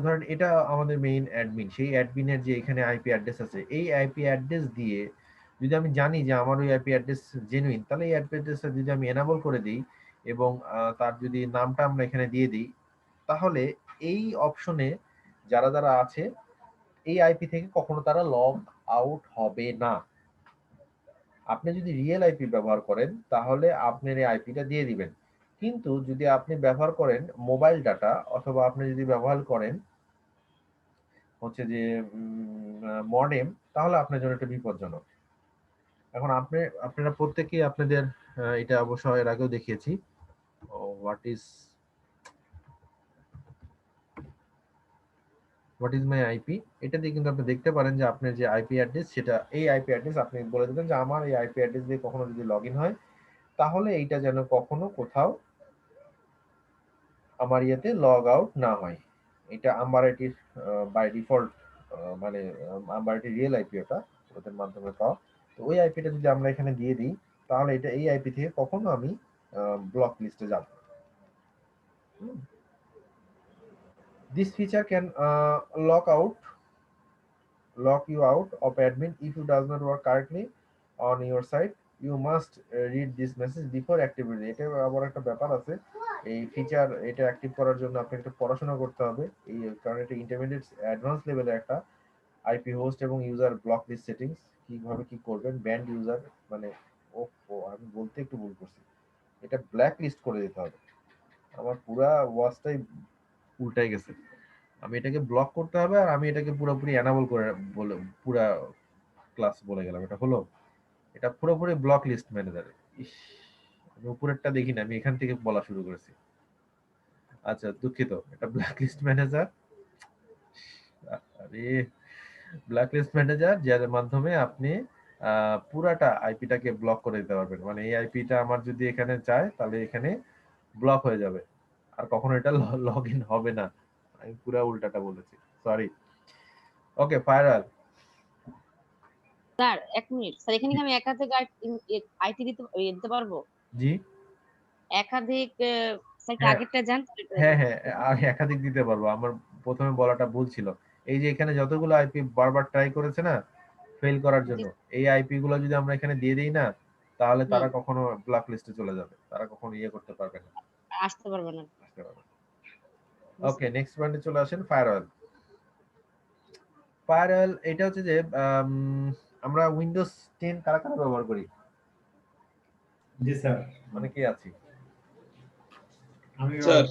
ধরেন এটা আমাদের মেইন অ্যাডমিন, সেই অ্যাডমিনের যে এখানে আইপি অ্যাড্রেস আছে, এই আইপি অ্যাড্রেস দিয়ে যদি আমি জানি যে আমার ওই আইপি অ্যাড্রেস জেনুইন, তাহলে এই আইপি অ্যাড্রেসটা যদি আমি এনাবল করে দিই এবং তার যদি নামটা আমরা এখানে দিয়ে দিই, তাহলে এই অপশনে যারা যারা আছে এই আইপি থেকে কখনো তারা লগ আউট হবে না। আপনি যদি রিয়েল আইপি ব্যবহার করেন তাহলে আপনার এই আইপিটা দিয়ে দিবেন, কিন্তু যদি আপনি ব্যবহার করেন মোবাইল ডাটা অথবা আপনি যদি ব্যবহার করেন হচ্ছে যে মডেম, তাহলে আপনার জন্য এটা বিপজ্জনক। এখন আপনারা প্রত্যেকেই আপনাদের এটা অবশ্য এর আগেও দেখিয়েছি, হোয়াট ইজ মাই আইপি, এটা দিয়ে কিন্তু আপনি দেখতে পারেন যে আপনার যে আইপি অ্যাড্রেস, সেটা এই আইপি অ্যাড্রেস আপনি বলে দেবেন যে আমার এই আইপি অ্যাড্রেস দিয়ে কখনো যদি লগ ইন হয় তাহলে এইটা যেন কখনো কোথাও আমার ইয়েতে লগ আউট না হয়। এটা আম্বারাইটির বাই ডিফল্ট, মানে আম্বারাইটির রিয়েল আইপি ওটা, ওদের মাধ্যমে পাওয়া। তো ওই আইপিটা যদি আমরা এখানে দিয়ে দিই তাহলে এটা এই আইপি থেকে কখনো আমি ব্লক লিস্টে যাব। This feature can lock you out of admin if you does not work correctly on your site. You must read this message before activity. এটা আবার একটা ব্যাপার আছে, এই ফিচার এটা অ্যাক্টিভ করার জন্য আপনাকে একটু পড়াশোনা করতে হবে, এই কারণ এটা ইন্টারমিডিয়েট অ্যাডভান্স লেভেলের একটা আইপি হোস্ট এবং ইউজার ব্লক লিস্ট সেটিংস কিভাবে কি করবেন, ব্যান্ড ইউজার মানে আমি বলতে একটু ভুল করছি, এটা ব্ল্যাক লিস্ট করে দিতে হবে। আমার পুরা ওয়াচটাই উল্টাই গেছে, আমি এটাকে ব্লক করতে হবে আর আমি এটাকে পুরোপুরি অ্যানাবল করে বলে পুরা ক্লাস বলে গেলাম, এটা হলো, এটা পুরোপুরি ব্লক লিস্ট ম্যানেজার। ইস, আমি উপরেরটা দেখি না, আমি এখান থেকে বলা শুরু করেছি। আচ্ছা দুঃখিত, এটা ব্ল্যাক লিস্ট ম্যানেজার। আরে ব্ল্যাক লিস্ট ম্যানেজার যার মাধ্যমে আপনি পুরাটা আইপিটাকে ব্লক করে দিতে পারবেন, মানে এই আইপিটা আমার যদি এখানে যায় তাহলে এখানে ব্লক হয়ে যাবে আর কখনো এটা লগ ইন হবে না। আমি পুরা উল্টাটা বলেছি, সরি। ওকে, ফায়ারওয়াল। স্যার 1 মিনিট স্যার, এখানে কি আমি একাধিক আইটি দিতে পারবো? জি, একাধিক স্যার কি হ্যাঁ আগেরটা জানতে হ্যাঁ হ্যাঁ, আমি একাধিক দিতে পারবো। আমার প্রথমে বলাটা ভুল ছিল। এই যে এখানে যতগুলো আইপি বারবার ট্রাই করেছে না ফেল করার জন্য, এই আইপি গুলো যদি আমরা এখানে দিয়ে দিই না তাহলে তারা কখনো ব্লক লিস্টে চলে যাবে, তারা কখনো ইয়ে করতে পারবে না, আসতে পারবে না। আসতে পারবে না। ওকে, নেক্সট পয়েন্টে চলে আসেন, ফায়ারওয়াল। ফায়ারওয়াল এটা হচ্ছে যে আমরা উইন্ডোজ 10 কারা কারা ব্যবহার করি? জি স্যার, অনেকেই আছি। আমি sir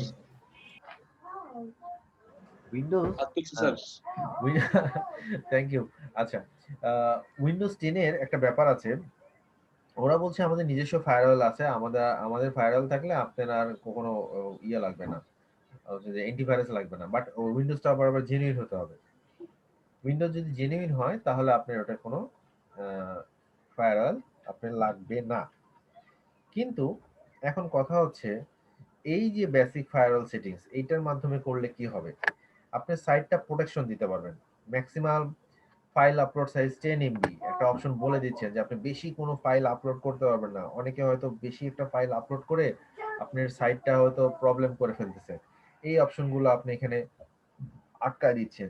Windows, sir thank you. আচ্ছা, উইন্ডোজ 10 এর একটা ব্যাপার আছে, ওরা বলছে আমাদের নিজস্ব ফায়ারওয়াল আছে, আমাদের ফায়ারওয়াল থাকলে আপনার আর কখনো ইয়ে লাগবে না, যে অ্যান্টিভাইরাস লাগবে না। বাট উইন্ডোজটা আবার জেনুইন হতে হবে। উইন্ডোজ যদি জেনুইন হয় তাহলে আপনার ওটা কোনো ফায়ারওয়াল আপনার লাগবে না। কিন্তু এখন কথা হচ্ছে এই যে বেসিক ফায়ারওয়াল সেটিংস, এইটার মাধ্যমে করলে কি হবে, আপনি সাইটটা প্রোটেকশন দিতে পারবেন। Maximum file upload size 10 MB একটা অপশন বলে দিচ্ছেন যে আপনি বেশি কোনো ফাইল আপলোড করতে পারবেন না। অনেকে হয়তো বেশি একটা ফাইল আপলোড করে আপনার সাইটটা হয়তো প্রবলেম করে ফেলতেছে, এই অপশনগুলো আপনি এখানে আটকায় দিচ্ছেন।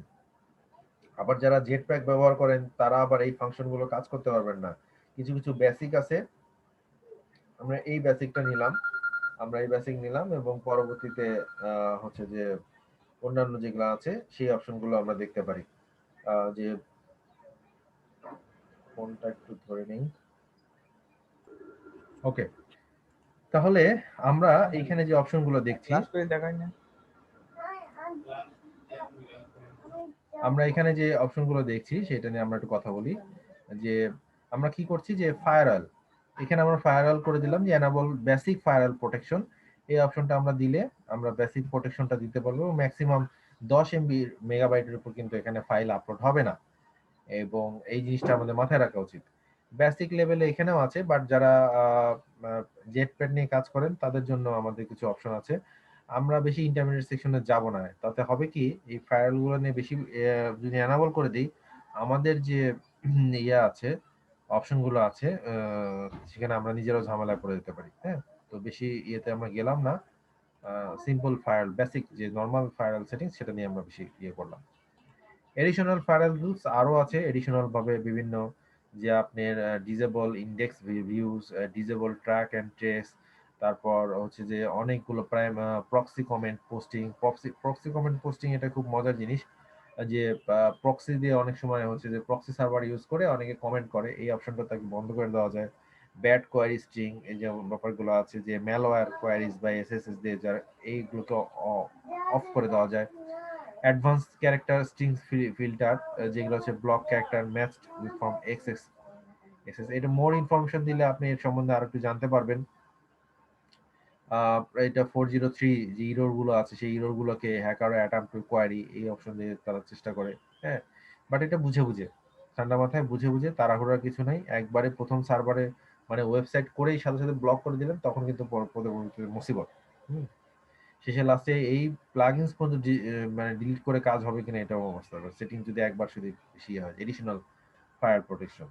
আবার যারা জেট প্যাক ব্যবহার করেন তারা আবার এই ফাংশনগুলো কাজ করতে পারবেন না। কিছু কিছু বেসিক আছে, আমরা এই বেসিকটা নিলাম, আমরা এই বেসিক নিলাম এবং পরবর্তীতে হচ্ছে যে অন্যান্য যেগুলো আছে সেই অপশনগুলো আমরা দেখতে পারি। যে ফোনটা একটু ধরে নেই। ওকে, তাহলে আমরা এইখানে যে অপশনগুলো দেখছি, ক্লাস করে দেখাই না। আমরা এখানে যে অপশনগুলো দেখছি সেটা নিয়ে আমরা একটু কথা বলি। যে আমরা কি করছি যে ফায়ারওয়াল, এখানে আমরা ফায়ারওয়াল করে দিলাম যে এনাবল বেসিক ফায়ারওয়াল প্রোটেকশন। এই অপশনটা আমরা দিলে আমরা বেসিক প্রোটেকশনটা দিতে পারবো। ম্যাক্সিমাম 10 এমবি মেগাবাইটের উপর কিন্তু এখানে ফাইল আপলোড হবে না, এবং এই জিনিসটা আমাদের মাথায় রাখা উচিত। বেসিক লেভেলে এখানেও আছে, বাট যারা জেটপ্যাড নিয়ে কাজ করেন তাদের জন্য আমাদের কিছু অপশন আছে। আমরা বেশি ইন্টারমিডিয়েট সেকশনে যাব না, তাতে হবে কি এই ফায়ারওয়াল গুলো নিয়ে বেশি যদি এনাবল করে দিই, আমাদের যে ইয়ে আছে অপশন গুলো আছে সেখানে আমরা নিজেরাও ঝামেলায় পড়ে যেতে পারি। হ্যাঁ, তো বেশি ইয়েতে আমরা গেলাম না। সিম্পল ফায়ারওয়াল বেসিক যে নরমাল ফায়ারওয়াল সেটিংস সেটা নিয়ে আমরা বেশি ইয়ে করলাম। এডিশনাল ফায়ারওয়াল রুলস আরো আছে এডিশনাল ভাবে বিভিন্ন, যে আপনার disable index views, disable track and trace, তারপর হচ্ছে যে অনেকগুলো prime proxy comment posting. Proxy comment posting এটা খুব মজার জিনিস, যে প্রক্সি দিয়ে অনেক সময় হচ্ছে যে প্রক্সি সার্ভার ইউজ করে অনেকে কমেন্ট করে, এই অপশনটা তাকে বন্ধ করে দেওয়া যায়। ব্যাড কোয়ারি স্ট্রিং এই যে ব্যাপারগুলো আছে, যে ম্যালওয়্যার কোয়ারিজ বা এসএসএস দিয়ে যারা, এইগুলোকে অফ করে দেওয়া যায়। অ্যাডভান্স ক্যারেক্টার স্ট্রিং ফিল্টার, যেগুলো হচ্ছে block character matched from XS SS, এটা মোর ইনফরমেশন দিলে আপনি এর সম্বন্ধে আরো একটু জানতে পারবেন। এটা 403 যে ইরর গুলো আছে সেই ইরর গুলোকে হ্যাকার অ্যাটেম্প্ট টু কোয়ারি এই অপশন দিয়ে তারা চেষ্টা করে। হ্যাঁ, বাট এটা বুঝে বুঝে, ঠান্ডা মাথায় বুঝে বুঝে, তাড়াহুড়ার কিছু নাই। একবারে প্রথম সার্ভারে মানে ওয়েবসাইট করেই সাথে সাথে ব্লক করে দিলেন, তখন কিন্তু পরবর্তীতে মুসিবত। হুম, শেষে লাস্টে এই প্লাগইনস পর্যন্ত মানে ডিলিট করে কাজ হবে কিনা এটাও অবস্থা, সেটিং যদি একবার শুধু বেশি হয়। Additional fire protection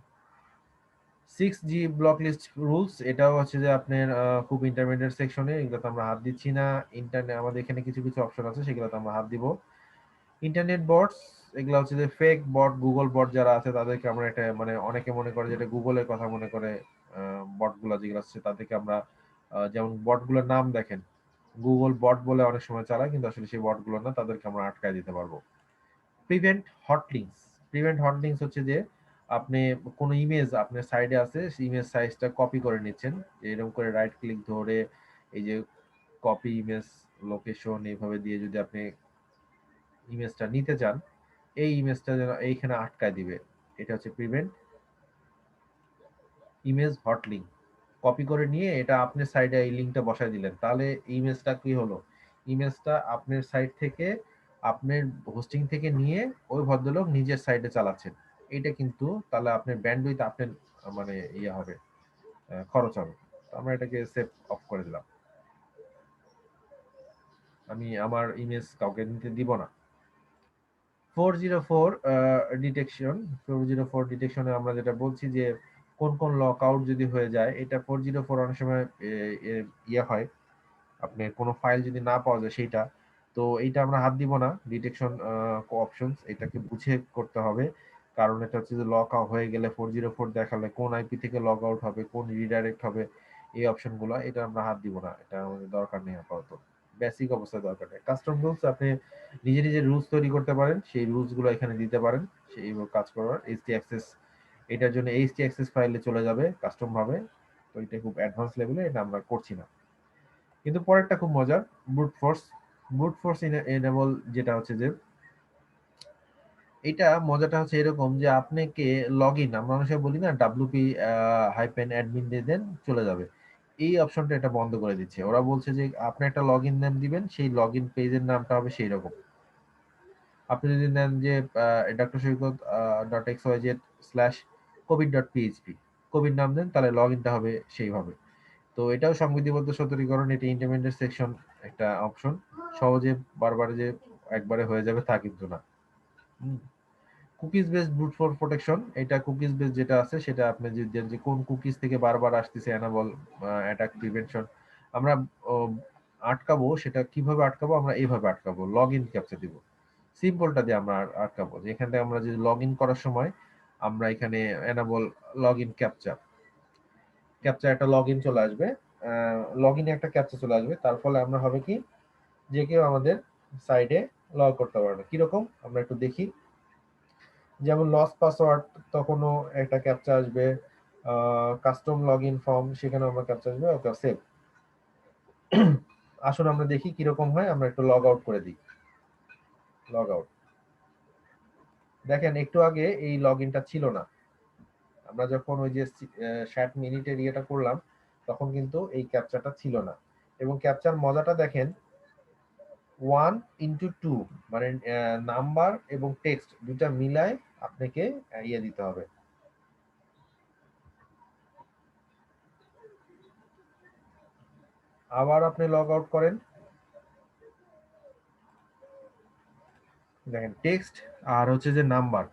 6G block list rules, এটাও হচ্ছে যে আপনার খুব ইন্টারমিডিয়েট সেকশনে, এগুলোতে আমরা হাত দিচ্ছি না। ইন্টারনেট আমাদের এখানে কিছু কিছু অপশন আছে সেগুলোতে আমরা হাত দিব। ইন্টারনেট বটস, এগুলো হচ্ছে যে ফেক বট, গুগল বট যারা আছে তাদেরকে আমরা এটা মানে অনেকে মনে করে যেটা গুগলের কথা মনে করে, বটগুলো যেগুলো আছে তাদেরকে আমরা যেমন বটগুলোর নাম দেখেন গুগল বট বলে অনেক সময় চালায়, কিন্তু আসলে সেই বটগুলো না, তাদেরকে আমরা আটকায় দিতে পারবো। Prevent hot links, prevent hot links হচ্ছে যে আপনি কোনো ইমেজ আপনার সাইডে আছে, সেই ইমেজ সাইজটা কপি করে নিচ্ছেন, এরকম করে রাইট ক্লিক ধরে এই যে কপি ইমেজ লোকেশন এইভাবে দিয়ে যদি আপনি ইমেজটা নিতে চান, এই ইমেজটা যেন এইখানে আটকায় দিবে, এটা হচ্ছে prevent image hot link. Copy করে নিয়ে এটা আপনার সাইডে এই লিঙ্কটা বসায় দিলেন, তাহলে ইমেজটা কি হলো, ইমেজটা আপনার সাইড থেকে আপনার হোস্টিং থেকে নিয়ে ওই ভদ্রলোক নিজের সাইডে চালাচ্ছেন। এটা কিন্তু তাহলে আপনার ব্যান্ডউইথ আপনার মানে ইয়ে হবে, খরচ হবে। তো আমরা এটাকে সেভ অফ করে দিলাম, আমি আমার ইমেজ কাউকে নিতে দিব না। 404 ডিটেকশন, 404 ডিটেকশনে আমরা যেটা বলছি যে কোন কোন লক আউট যদি হয়ে যায়, এটা 404 অনেক সময় ইয়ে হয়, আপনি কোনো ফাইল যদি না পাওয়া যায় সেইটা, তো এইটা আমরা হাত দিব না। ডিটেকশন অপশনস এটাকে বুঝে করতে হবে, কারণ এটা হচ্ছে যে লক আউট হয়ে গেলে 404 দেখালে কোন আইপি থেকে লগ আউট হবে, কোন রিডাইরেক্ট হবে, এই অপশনগুলো এটা আমরা হাত দিব না, এটা আমাদের দরকার নেই আপাতত, বেসিক অবস্থায় দরকার নেই। কাস্টম রুলস আপনি নিজে নিজে রুলস তৈরি করতে পারেন, সেই রুলস গুলো এখানে দিতে পারেন সেই কাজ করার। এইচটি অ্যাক্সেস, এটার জন্য এইচটি অ্যাক্সেস ফাইলে চলে যাবে কাস্টম ভাবে, তো এটা খুব অ্যাডভান্স লেভেলে, এটা আমরা করছি না। কিন্তু পরেরটা খুব মজার, brute force. Brute force enable যেটা হচ্ছে যে এটা মজাটা হচ্ছে এরকম যে আপনাকে লগ ইন, আমরা অনেক সময় বলি না ডাব্লিউপি হাইপেন অ্যাডমিন দিয়ে দেন চলে যাবে, এই অপশনটা এটা বন্ধ করে দিচ্ছে। ওরা বলছে যে আপনি একটা লগ ইন নেম দিবেন, সেই লগ ইন পেজের নামটা হবে সেই রকম। আপনি যদি নেন যে ডক্টর সৈকত .xyz/covid.php কোভিড নাম দেন, তাহলে লগ ইনটা হবে সেইভাবে। তো এটাও সংবিধিবদ্ধ সতর্কীকরণ, এটি ইন্টারমিডিয়েট সেকশন একটা অপশন, সহজে বারবার যে একবারে হয়ে যাবে তা কিন্তু না। Cookies based brute force protection, এটা কুকিজ বেস যেটা আছে সেটা আপনি যে কোন কুকিজ থেকে বারবার আসতেছে এনাবল অ্যাটাক প্রিভেনশন, আমরা আটকাবো, সেটা কিভাবে আটকাবো, আমরা এইভাবে আটকাবো, লগ ইন ক্যাপচা দিব, সিম্পলটা দিয়ে আমরা আটকাবো, যে এখান থেকে আমরা যদি লগ ইন করার সময় আমরা এখানে এনাবল লগ ইন ক্যাপচা একটা লগ ইন চলে আসবে, লগ ইনে একটা ক্যাপচা চলে আসবে, তার ফলে আমরা হবে কি যে কেউ আমাদের সাইডে লগ করতে পারবে। কিরকম আমরা একটু দেখি, যেমন লস পাসওয়ার্ড তখনও একটা ক্যাপচা আসবে, কাস্টম লগ ইন ফর্ম সেখানে আমরা ক্যাপচা আসবে, ওকে সেভ। আসুন আমরা দেখি কিরকম হয়, আমরা একটু লগ আউট করে দিই, লগ আউট। দেখেন একটু আগে এই লগ ইনটা ছিল না, আমরা যখন ওই যে 60 মিনিটের ইয়েটা করলাম তখন কিন্তু এই ক্যাপচাটা ছিল না। এবং ক্যাপচার মজাটা দেখেন, 1 into 2 মানে নাম্বার এবং টেক্সট দুটা মিলায় আপনাকে ইয়ে দিতে হবে। আবার আপনি লগ আউট করেন, দেখেন টেক্সট আর হচ্ছে যে নাম্বার,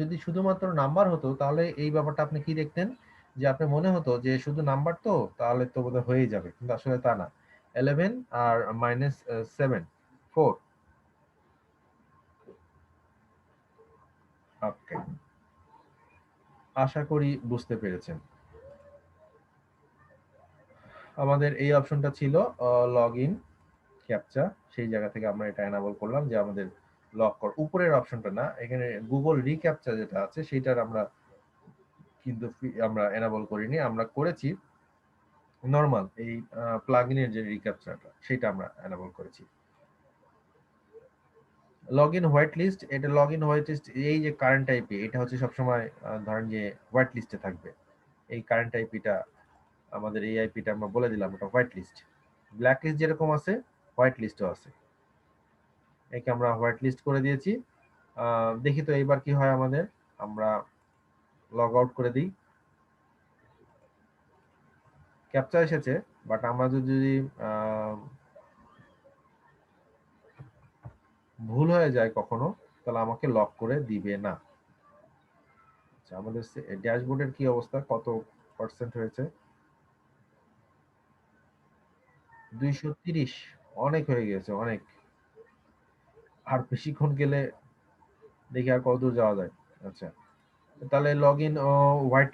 যদি শুধুমাত্র নাম্বার হতো তাহলে এই ব্যাপারটা আপনি কি দেখতেন, যে আপনি মনে হতো যে শুধু নাম্বার তো তাহলে তো বোধহয় হয়ে যাবে, কিন্তু আসলে তা না। 11 আর -7 4। ওকে, আশা করি বুঝতে পেরেছেন। আমাদের এই অপশনটা ছিল লগ ইন ক্যাপচা, সেই জায়গা থেকে আমরা এটা এনাবল করলাম যে আমাদের লক কর, উপরের অপশনটা না, এখানে গুগল রিক্যাপচা যেটা আছে সেটার আমরা কিন্তু আমরা এনাবল করিনি, আমরা করেছি নরমাল এই প্লাগইনের যে রিক্যাপচাটা সেটা আমরা এনাবল করেছি। লগইন হোয়াইট লিস্ট, এটা লগইন হোয়াইট লিস্ট, এই যে কারেন্ট আইপি এটা হচ্ছে সবসময় ধরেন যে হোয়াইট লিস্টে থাকবে। এই কারেন্ট আইপিটা আমাদের এই আইপিটা আমরা বলে দিলাম ওটা হোয়াইট লিস্ট। ব্ল্যাক লিস্ট যেরকম আছে হোয়াইট লিস্টও আছে, একে আমরা হোয়াইট লিস্ট করে দিয়েছি। দেখি তো এইবার কি হয় আমাদের, আমরা লগ আউট করে দিই। ক্যাপচা এসেছে, বাট আমরা যদি ভুল হয়ে যায় কখনো তাহলে আমাকে লক করে দিবে না। আচ্ছা, আমাদের ড্যাশবোর্ডের কি অবস্থা, কত পার্সেন্ট হয়েছে? 230, অনেক হয়ে গেছে, অনেক। আর বেশিক্ষণ গেলে দেখি আর কত দূর যাওয়া যায়। আচ্ছা, তাহলে লগ ইন হোয়াইট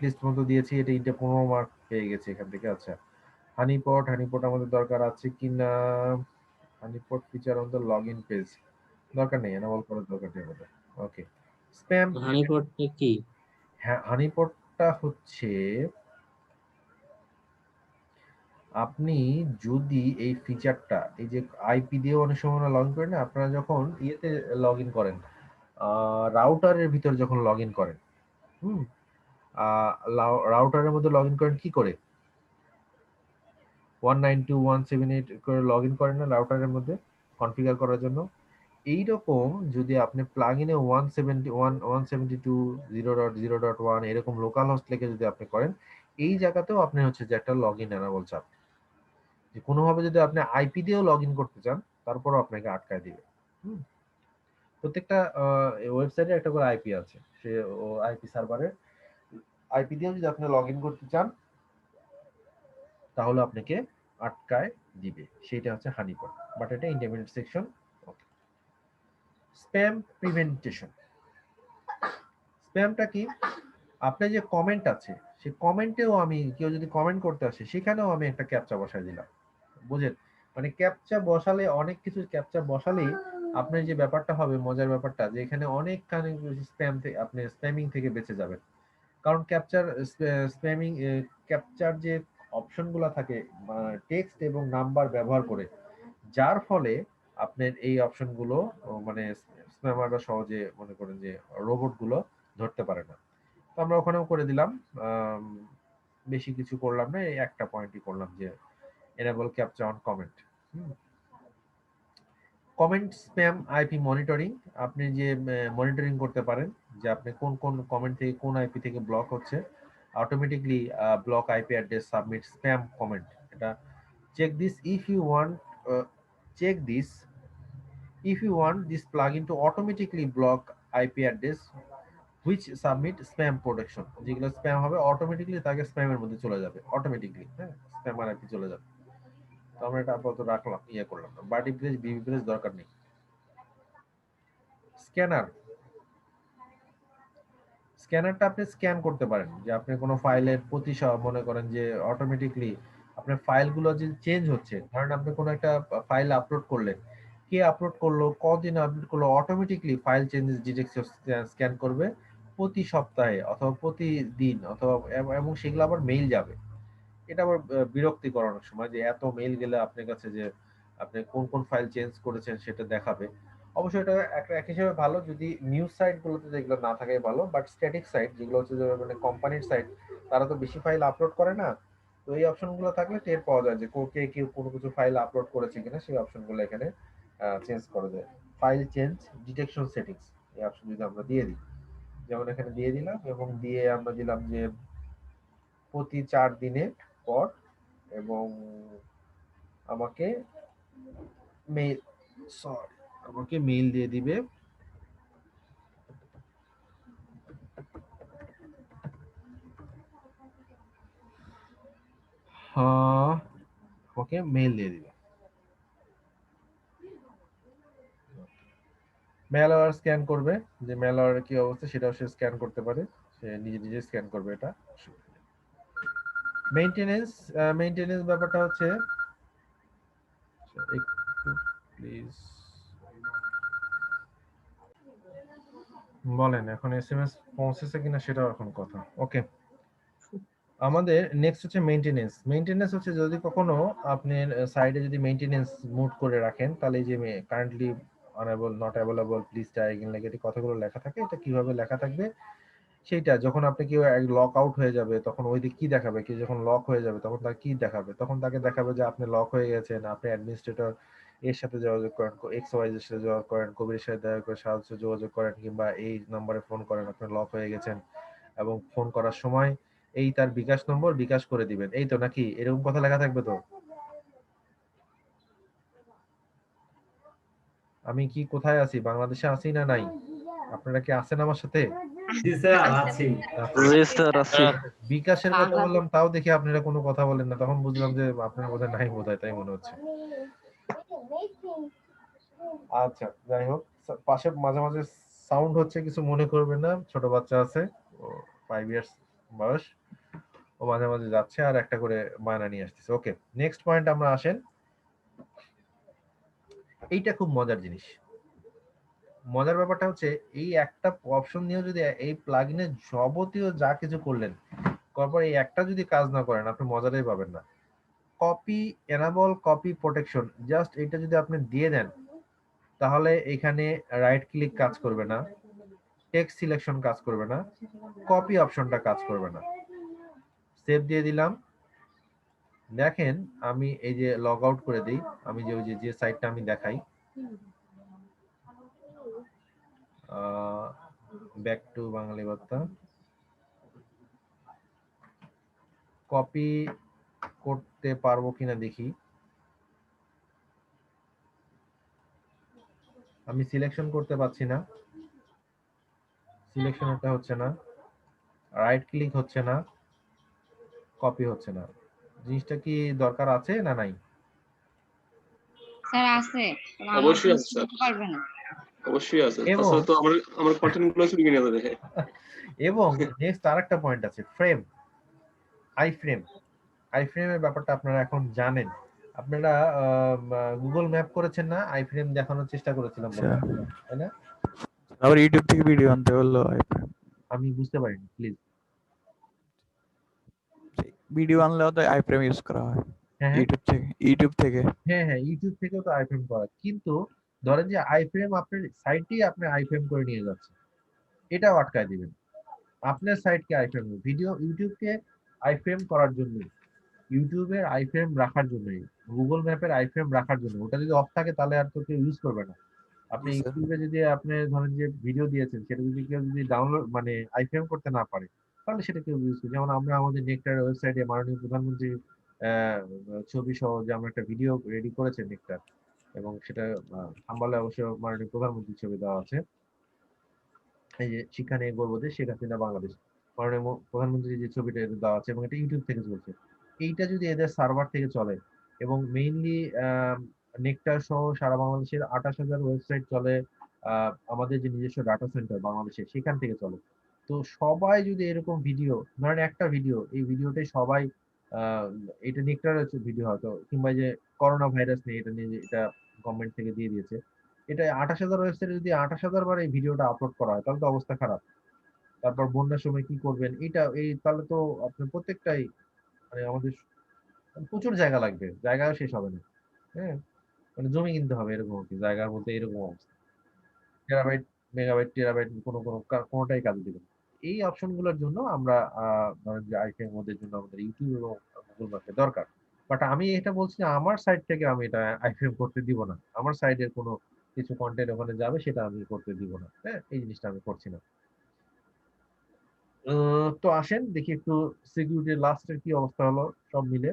লিস্ট মতো দিয়েছি, এটা 15 মার্ক পেয়ে গেছে এখান থেকে। আচ্ছা, হানিপট আমাদের দরকার আছে কিনা, honeypot feature on the log in page দরকার নেই, এনাবল করার দরকার নেই আমাদের। ওকে, স্প্যাম। হানিপটটা কি? হ্যাঁ, হানিপটটা হচ্ছে আপনি যদি এই ফিচারটা, এই যে আইপি দিয়ে অনেক সময় লগ ইন করেন না, আপনারা যখন ইয়েতে লগ ইন করেন, রাউটারের ভিতর যখন লগ ইন করেন, হুম, রাউটারের মধ্যে লগ ইন করেন কি করে, 192.168 করে লগ ইন করেন না রাউটারের মধ্যে কনফিগার করার জন্য। এইরকম যদি আপনি প্লাগ ইনে 172.172.0.0.1 এরকম লোকাল হোস্ট লিখে যদি আপনি করেন, এই জায়গাতেও আপনি হচ্ছে যে একটা লগ ইন এনাবল চান, যে কোনোভাবে যদি আপনি আইপি দিয়েও লগ ইন করতে চান তারপরও আপনাকে আটকায় দিবে। প্রত্যেকটা ওয়েবসাইটে একটা করে আইপি আছে, সে ও আইপি সার্ভারের আইপি দিয়েও যদি আপনি লগ ইন করতে চান তাহলে আপনাকে আটকায় দিবে, সেটা হচ্ছে হানিপট, বাট এটা ইন্টারমিডিয়েট সেকশন। স্প্যাম প্রিভেন্টেশন, স্প্যামটা কি, আপনার যে কমেন্ট আছে সেই কমেন্টেও আমি, কেউ যদি কমেন্ট করতে আসে সেখানেও আমি একটা ক্যাপচা বসাই দিলাম, বুঝেন? মানে ক্যাপচা বসালে, অনেক কিছু ক্যাপচা বসালেই আপনার যে ব্যাপারটা হবে, মজার ব্যাপারটা, যে এখানে অনেকখানি স্প্যাম থেকে আপনি স্প্যামিং থেকে বেঁচে যাবেন। কারণ ক্যাপচার যে অপশনগুলো থাকে টেক্সট এবং নাম্বার ব্যবহার করে, যার ফলে আপনার এই অপশনগুলো মানে স্প্যামাররা সহজে মনে করেন যে রোবট গুলো ধরতে পারে না। তো আমরা ওখানেও করে দিলাম, বেশি কিছু করলাম না, এই একটা পয়েন্টই করলাম যে enable captcha on comment। Comment spam IP monitoring, আপনি যে মনিটরিং করতে পারেন যে আপনি কোন কোন কমেন্ট থেকে কোন আইপি থেকে ব্লক হচ্ছে, automatically block IP address submit spam comment. এটা check this if you want check this if you want this plugin to automatically block IP address which submit spam protection, যেগুলো spam হবে automatically তাকে স্প্যামের মধ্যে চলে যাবে, automatically, হ্যাঁ, spammer IP চলে যাবে। তো আমরা এটা আপাতত রাখলাম, ইয়ে করলাম না, বাটি প্রেস বিবি প্রেস দরকার নেই। স্ক্যানার, স্ক্যানারটা আপনি স্ক্যান করতে পারেন, যে আপনি কোনো ফাইলের প্রতি মনে করেন যে অটোমেটিক্যালি আপনার ফাইলগুলো যে চেঞ্জ হচ্ছে, ধরেন আপনি কোনো একটা ফাইল আপলোড করলেন, কে আপলোড করলো, কদিন আপলোড করলো, automatically file changes detection scan করবে প্রতি সপ্তাহে অথবা প্রতিদিন, অথবা এবং সেগুলো আবার মেইল যাবে। এটা আবার বিরক্তিকর অনেক সময়, যে এত মেইল গেলে আপনার কাছে যে আপনি কোন কোন ফাইল চেঞ্জ করেছেন সেটা দেখাবে। অবশ্যই এটা এক হিসেবে ভালো যদি নিউজ সাইট গুলোতে যেগুলো না থাকে ভালো, বাট স্ট্যাটিক সাইট যেগুলো হচ্ছে যে মানে কোম্পানির সাইট, তারা তো বেশি ফাইল আপলোড করে না। তো এই অপশনগুলো থাকলে টের পাওয়া যায় যে কে কেউ কোনো কিছু ফাইল আপলোড করেছে কিনা, সেই অপশনগুলো এখানে চেঞ্জ করা যায়। ফাইল চেঞ্জ ডিটেকশন সেটিংস, এই অপশন যদি আমরা দিয়ে দিই, যেমন এখানে দিয়ে দিলাম এবং দিয়ে আমরা দিলাম যে প্রতি 4 দিনে পর, এবং আমাকে মেইল আমাকে মেইল দিয়ে দিবে আমাকে মেইল দিয়ে দিবে। মেলওয়্যার স্ক্যান করবে, যে মেলওয়্যারের কি অবস্থা সেটাও সে স্ক্যান করতে পারে, সে নিজে নিজে স্ক্যান করবে। এটা মেইনটেনেন্স ব্যাপারটা হচ্ছে, একটু প্লিজ বলেন এখন এসএমএস পৌঁছেছে কিনা সেটাও এখন কথা। ওকে, আমাদের নেক্সট হচ্ছে মেইনটেনেন্স হচ্ছে যদি কখনো আপনার সাইডে যদি মেইনটেনেন্স মুড করে রাখেন, তাহলে এই যে currently unable, not available, please try again, লাগে এই কথাগুলো লেখা থাকে, এটা কিভাবে লেখা থাকবে সেইটা যখন আপনি কেউ লক আউট হয়ে যাবে তখন ওই দিকে কি দেখাবে, কি যখন লক হয়ে যাবে তখন তাকে কি দেখাবে, তখন তাকে দেখাবে যে আপনি লক হয়ে গেছেন, আপনি অ্যাডমিনিস্ট্রেটর এর সাথে যোগাযোগ করেন, এক্স ওয়াই এর সাথে যোগাযোগ করেন, কবিরের সাথে দয়া করে সাহায্য যোগাযোগ করেন, কিংবা এই নম্বরে ফোন করেন, আপনি লক হয়ে গেছেন, এবং ফোন করার সময় এই তার বিকাশ নম্বর বিকাশ করে দিবেন, এই তো নাকি এরকম কথা লেখা থাকবে তো? আমি কি কোথায় আছি, বাংলাদেশে আছি না নাই? আপনারা কি আছেন আমার সাথে? জি স্যার আছি। জি স্যার আছি। বিকাশের কথা বললাম তাও দেখি আপনারা কোনো কথা বলেন না, তখন বুঝলাম যে আপনার বোধহয় নাই, বোধহয় তাই মনে হচ্ছে। আচ্ছা যাই হোক, পাশে মাঝে মাঝে সাউন্ড হচ্ছে, কিছু মনে করবেন না, ছোট বাচ্চা আছে, 5 ইয়ার্স বয়স, ও মাঝে মাঝে যাচ্ছে আর একটা করে বায়না নিয়ে আসতেছে। ওকে, নেক্সট পয়েন্ট আমরা আসেন। এইটা খুব মজার জিনিস। মজার ব্যাপারটা হচ্ছে এই একটা অপশন নিয়েও যদি এই প্লাগইনে যাবতীয় যা কিছু করলেন, তারপর এই একটা যদি কাজ না করেন আপনি মজাটাই পাবেন না। Copy enable copy protection, just এটা যদি আপনি দিয়ে দেন, তাহলে এখানে রাইট ক্লিক কাজ করবে না, টেক্সট সিলেকশন কাজ করবে না, কপি অপশনটা কাজ করবে না। সেভ দিয়ে দিলাম। দেখেন আমি এই যে লগ আউট করে দিই, আমি যে ওই যে সাইটটা আমি দেখাই, ব্যাক টু বাঙালি বার্তা, কপি করতে পারবো কিনা দেখি। আমি সিলেকশন করতে পারছি না, সিলেকশনটা হচ্ছে না, রাইট ক্লিক হচ্ছে না, কপি হচ্ছে না। জিনিসটা কি দরকার আছে না নাই? স্যার আছে, অবশ্যই আছে স্যার, পারবে না। অবশ্যই আছে, এবং তাছাড়া তো আমার কন্টেন্ট গুলো চুরি কিনে যাবে। এবং নেক্সট আরেকটা পয়েন্ট আছে, ফ্রেম, আইফ্রেমের ব্যাপারটা আপনারা এখন জানেন। আপনারা গুগল ম্যাপ করেছেন না, আইফ্রেম দেখানোর চেষ্টা করেছিলাম বললাম, তাই না? আবার ইউটিউব থেকে ভিডিও আনতে বললো, আমি বুঝতে পারিনি, প্লিজ। ভিডিও আনলেও তো আইফ্রেম ইউজ করা হয় হ্যাঁ ইউটিউব থেকে। হ্যাঁ হ্যাঁ, ইউটিউব থেকেও তো আইফ্রেম করা, কিন্তু ধরেন যে আইফ্রেম আপনার সাইটই আপনি আইফ্রেম করে নিয়ে যাচ্ছে, এটাও আটকায় দিবেন। আপনার সাইটকে আইফ্রেম, ভিডিও ইউটিউবকে আইফ্রেম করার জন্য, ইউটিউবের আইফ্রেম রাখার জন্যই, গুগল ম্যাপের আইফ্রেম রাখার জন্য, ওটা যদি অফ থাকে তাহলে আর তো কেউ ইউজ করবে না। আপনি জি, স্যার। ইউটিউবে যদি আপনি ধরেন যে ভিডিও দিয়েছেন সেটা যদি কেউ যদি ডাউনলোড মানে আইফ্রেম করতে না পারে, তাহলে সেটা কেউ ইউজ করে। যেমন আমরা আমাদের নেকটার ওয়েবসাইটে মাননীয় প্রধানমন্ত্রী আহ, ছবি সহ যে আমরা একটা ভিডিও রেডি করেছেন নেকটার, এবং সেটা হাম্বালে অবশ্য মাননীয় প্রধানমন্ত্রীর ছবি দেওয়া আছে, এই যে শিক্ষা নিয়ে গর্ব দেশ শেখ হাসিনা বাংলাদেশ, মাননীয় প্রধানমন্ত্রী যে ছবিটা দেওয়া আছে, এবং এটা ইউটিউব থেকে চলছে। এইটা যদি এদের সার্ভার থেকে চলে, এবং মেইনলি নেকটার সহ সারা বাংলাদেশের 28,000 ওয়েবসাইট চলে, আমাদের যে নিজস্ব ডাটা সেন্টার বাংলাদেশে সেখান থেকে চলে। তো সবাই যদি এরকম ভিডিও, ধরেন একটা ভিডিও, এই ভিডিওটাই সবাই আহ, এটা নেকটার ভিডিও হয়তো, কিংবা যে করোনা ভাইরাস নিয়ে এটা নিয়ে এটা গভর্নমেন্ট থেকে দিয়ে দিয়েছে, এটা 28,000 ওয়েবসাইটে যদি 28,000 বার এই ভিডিওটা আপলোড করা হয় তাহলে তো অবস্থা খারাপ। তারপর বন্যার সময় কি করবেন, তাহলে তো আপনার প্রত্যেকটাই মানে আমাদের প্রচুর জায়গা লাগবে, জায়গাও শেষ হবে না। হ্যাঁ, মানে জমি কিনতে হবে এরকম আর কি, জায়গার মধ্যে এরকম অবস্থা। টেরাবাইট, মেগাবাইট, টেরাবাইট কোনোটাই কাজে দিবে না। এই অপশনগুলোর জন্য আমরা ধরেন যে আইফ্রেম মোডের জন্য আমাদের ইউটিউব এবং গুগল ম্যাপের দরকার। বাট আমি এটা বলছি যে আমার সাইড থেকে আমি এটা আইফ্রেম করতে দিব না। আমার সাইডের কোনো কিছু কন্টেন্ট ওখানে যাবে সেটা আমি করতে দিব না। হ্যাঁ, এই জিনিসটা আমি করছি না। তো আসেন দেখি একটু সিকিউরিটির লাস্টের কি অবস্থা হলো সব মিলে।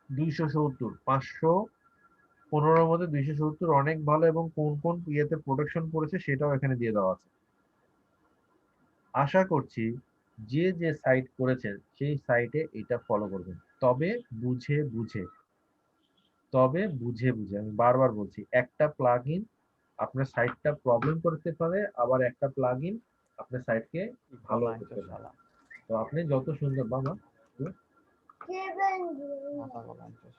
270, 515 মধ্যে 270 অনেক ভালো, এবং কোন কোন ইয়েতে প্রোটেকশন পড়েছে সেটাও এখানে দিয়ে দেওয়া আছে। আশা করছি যে যে সাইট করেছেন সেই সাইটে এটা ফলো করবেন, তবে বুঝে বুঝে, আমি বারবার বলছি, একটা প্লাগইন আপনার সাইটটা প্রবলেম করতে পারে, আবার একটা প্লাগইন আপনার সাইটকে ভালো করতে পারে। তো আপনি যত সুন্দর বাবা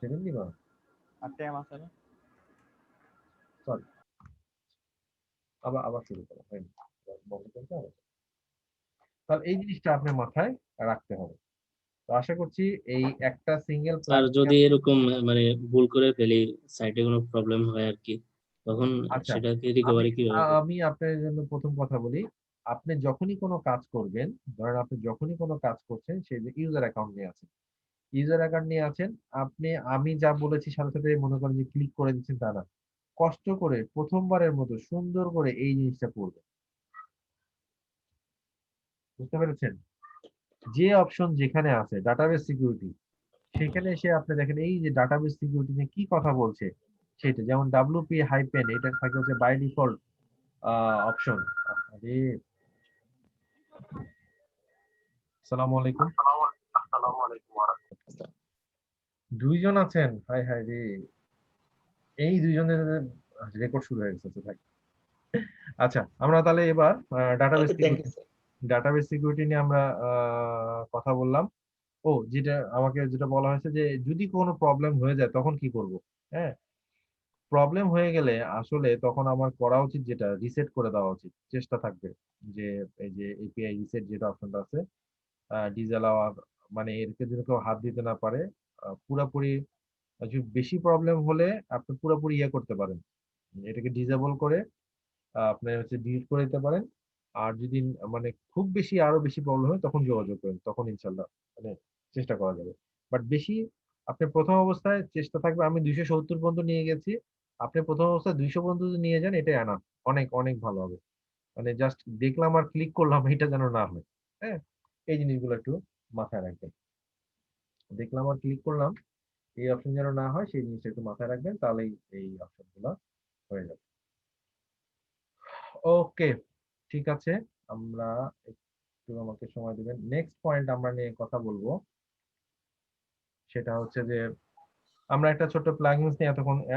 7 দিবা, সরি আবার শুরু করো, হয়নি, বন্ধ করতে হবে। তাহলে এই জিনিসটা আপনার মাথায় রাখতে হবে। তো আশা করছি এই একটা সিঙ্গেল আর যদি এরকম মানে ভুল করে ফেলি, সাইটে কোনো প্রবলেম হয় আর কি, তখন আচ্ছা, সেটাকে রিকভারি কিভাবে করব? আমি আপনার জন্য প্রথম কথা বলি, আপনি যখনই কোনো কাজ করবেন, ধরেন আপনি যখনই কোনো কাজ করছেন, সেই যে ইউজার অ্যাকাউন্ট নিয়ে আছেন, আপনি আমি যা বলেছি সাথে সাথে মনে করেন যে ক্লিক করে দিচ্ছেন তা না। কষ্ট করে প্রথমবারের মতো সুন্দর করে এই জিনিসটা পড়বেন। বুঝতে পেরেছেন? যে অপশন যেখানে আছে ডাটাবেস সিকিউরিটি, সেখানে এসে আপনি দেখেন এই যে ডাটাবেস সিকিউরিটি নিয়ে কি কথা বলছে সেটা, যেমন WP হাইপেন, এটা থাকে হচ্ছে বাই ডিফল্ট অপশন। আরে আসসালামু আলাইকুম, আসসালামু আলাইকুম ওয়া রাহমাতুল্লাহ। দুইজন আছেন, হাই হাই রে, এই দুইজনের রেকর্ড শুরু হয়ে গেছে ভাই। আচ্ছা, আমরা তাহলে এবার ডাটাবেস সিকিউরিটি নিয়ে আমরা কথা বললাম। ও, যেটা বলা হয়েছে যে যদি কোনো প্রবলেম হয়ে যায় তখন কি করব। হ্যাঁ, প্রবলেম হয়ে গেলে আসলে তখন আমার করা উচিত যেটা, রিসেট করে দেওয়া উচিত, চেষ্টা থাকবে যে এই যে এপিআই রিসেট যেটা অপশনটা আছে, ডিসঅ্যালাউ, মানে এরকে যেন কেউ হাত দিতে না পারে। পুরাপুরি যদি বেশি প্রবলেম হলে আপনি পুরোপুরি ইয়ে করতে পারেন, এটাকে ডিসেবল করে আপনি হচ্ছে ডিলিট করে দিতে পারেন। আর যদি মানে খুব বেশি আরো বেশি প্রবলেম হয় তখন যোগাযোগ করেন, তখন ইনশাল্লাহ মানে চেষ্টা করা যাবে। বাট বেশি আপনি প্রথম অবস্থায় চেষ্টা থাকবে, আমি 270 পর্যন্ত নিয়ে গেছি, আপনি প্রথম অবস্থায় 200 পর্যন্ত যদি নিয়ে যান এটাই আনা অনেক অনেক ভালো হবে। মানে জাস্ট দেখলাম আর ক্লিক করলাম এটা যেন না হয়। হ্যাঁ, এই জিনিসগুলো একটু মাথায় রাখবেন। দেখলাম আর ক্লিক করলাম এই অপশন যেন না হয়, সেই জিনিসটা একটু মাথায় রাখবেন, তাহলেই এই অপশনগুলো হয়ে যাবে। ওকে, ঠিক আছে, আমরা একটু আমাকে সময় দিবেন। নেক্সট পয়েন্ট আমরা নিয়ে কথা বলবো, সেটা হচ্ছে যে আমরা একটা ছোট্ট প্লাগইনস নিয়ে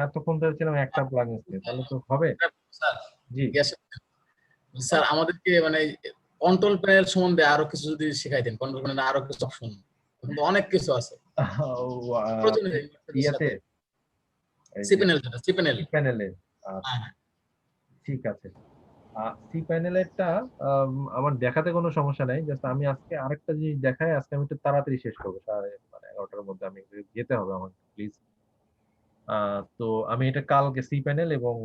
এতক্ষণ ধরে ছিলাম একটা প্লাগইনস নিয়ে, তাহলে তো হবে। স্যার, জি স্যার আমাদেরকে মানে কন্ট্রোল প্যানেল সম্বন্ধে আরো কিছু যদি শেখাইতেন, কন্ট্রোল প্যানেলে আরো কিছু অপশন, কিন্তু অনেক কিছু আছে প্রয়োজনে ইয়াতে সিপ্যানেল। প্যানেলে। হ্যাঁ, ঠিক আছে, সি প্যানেলেরটা আমার দেখাতে কোনো সমস্যা নাই, জাস্ট আমি আজকে আরেকটা জিনিস দেখাই, আজকে আমি একটু তাড়াতাড়ি শেষ করবো, 11টার মধ্যে আমি যেতে হবে আমার, প্লিজ। তো আমি এটা কালকে সি প্যানেল এবং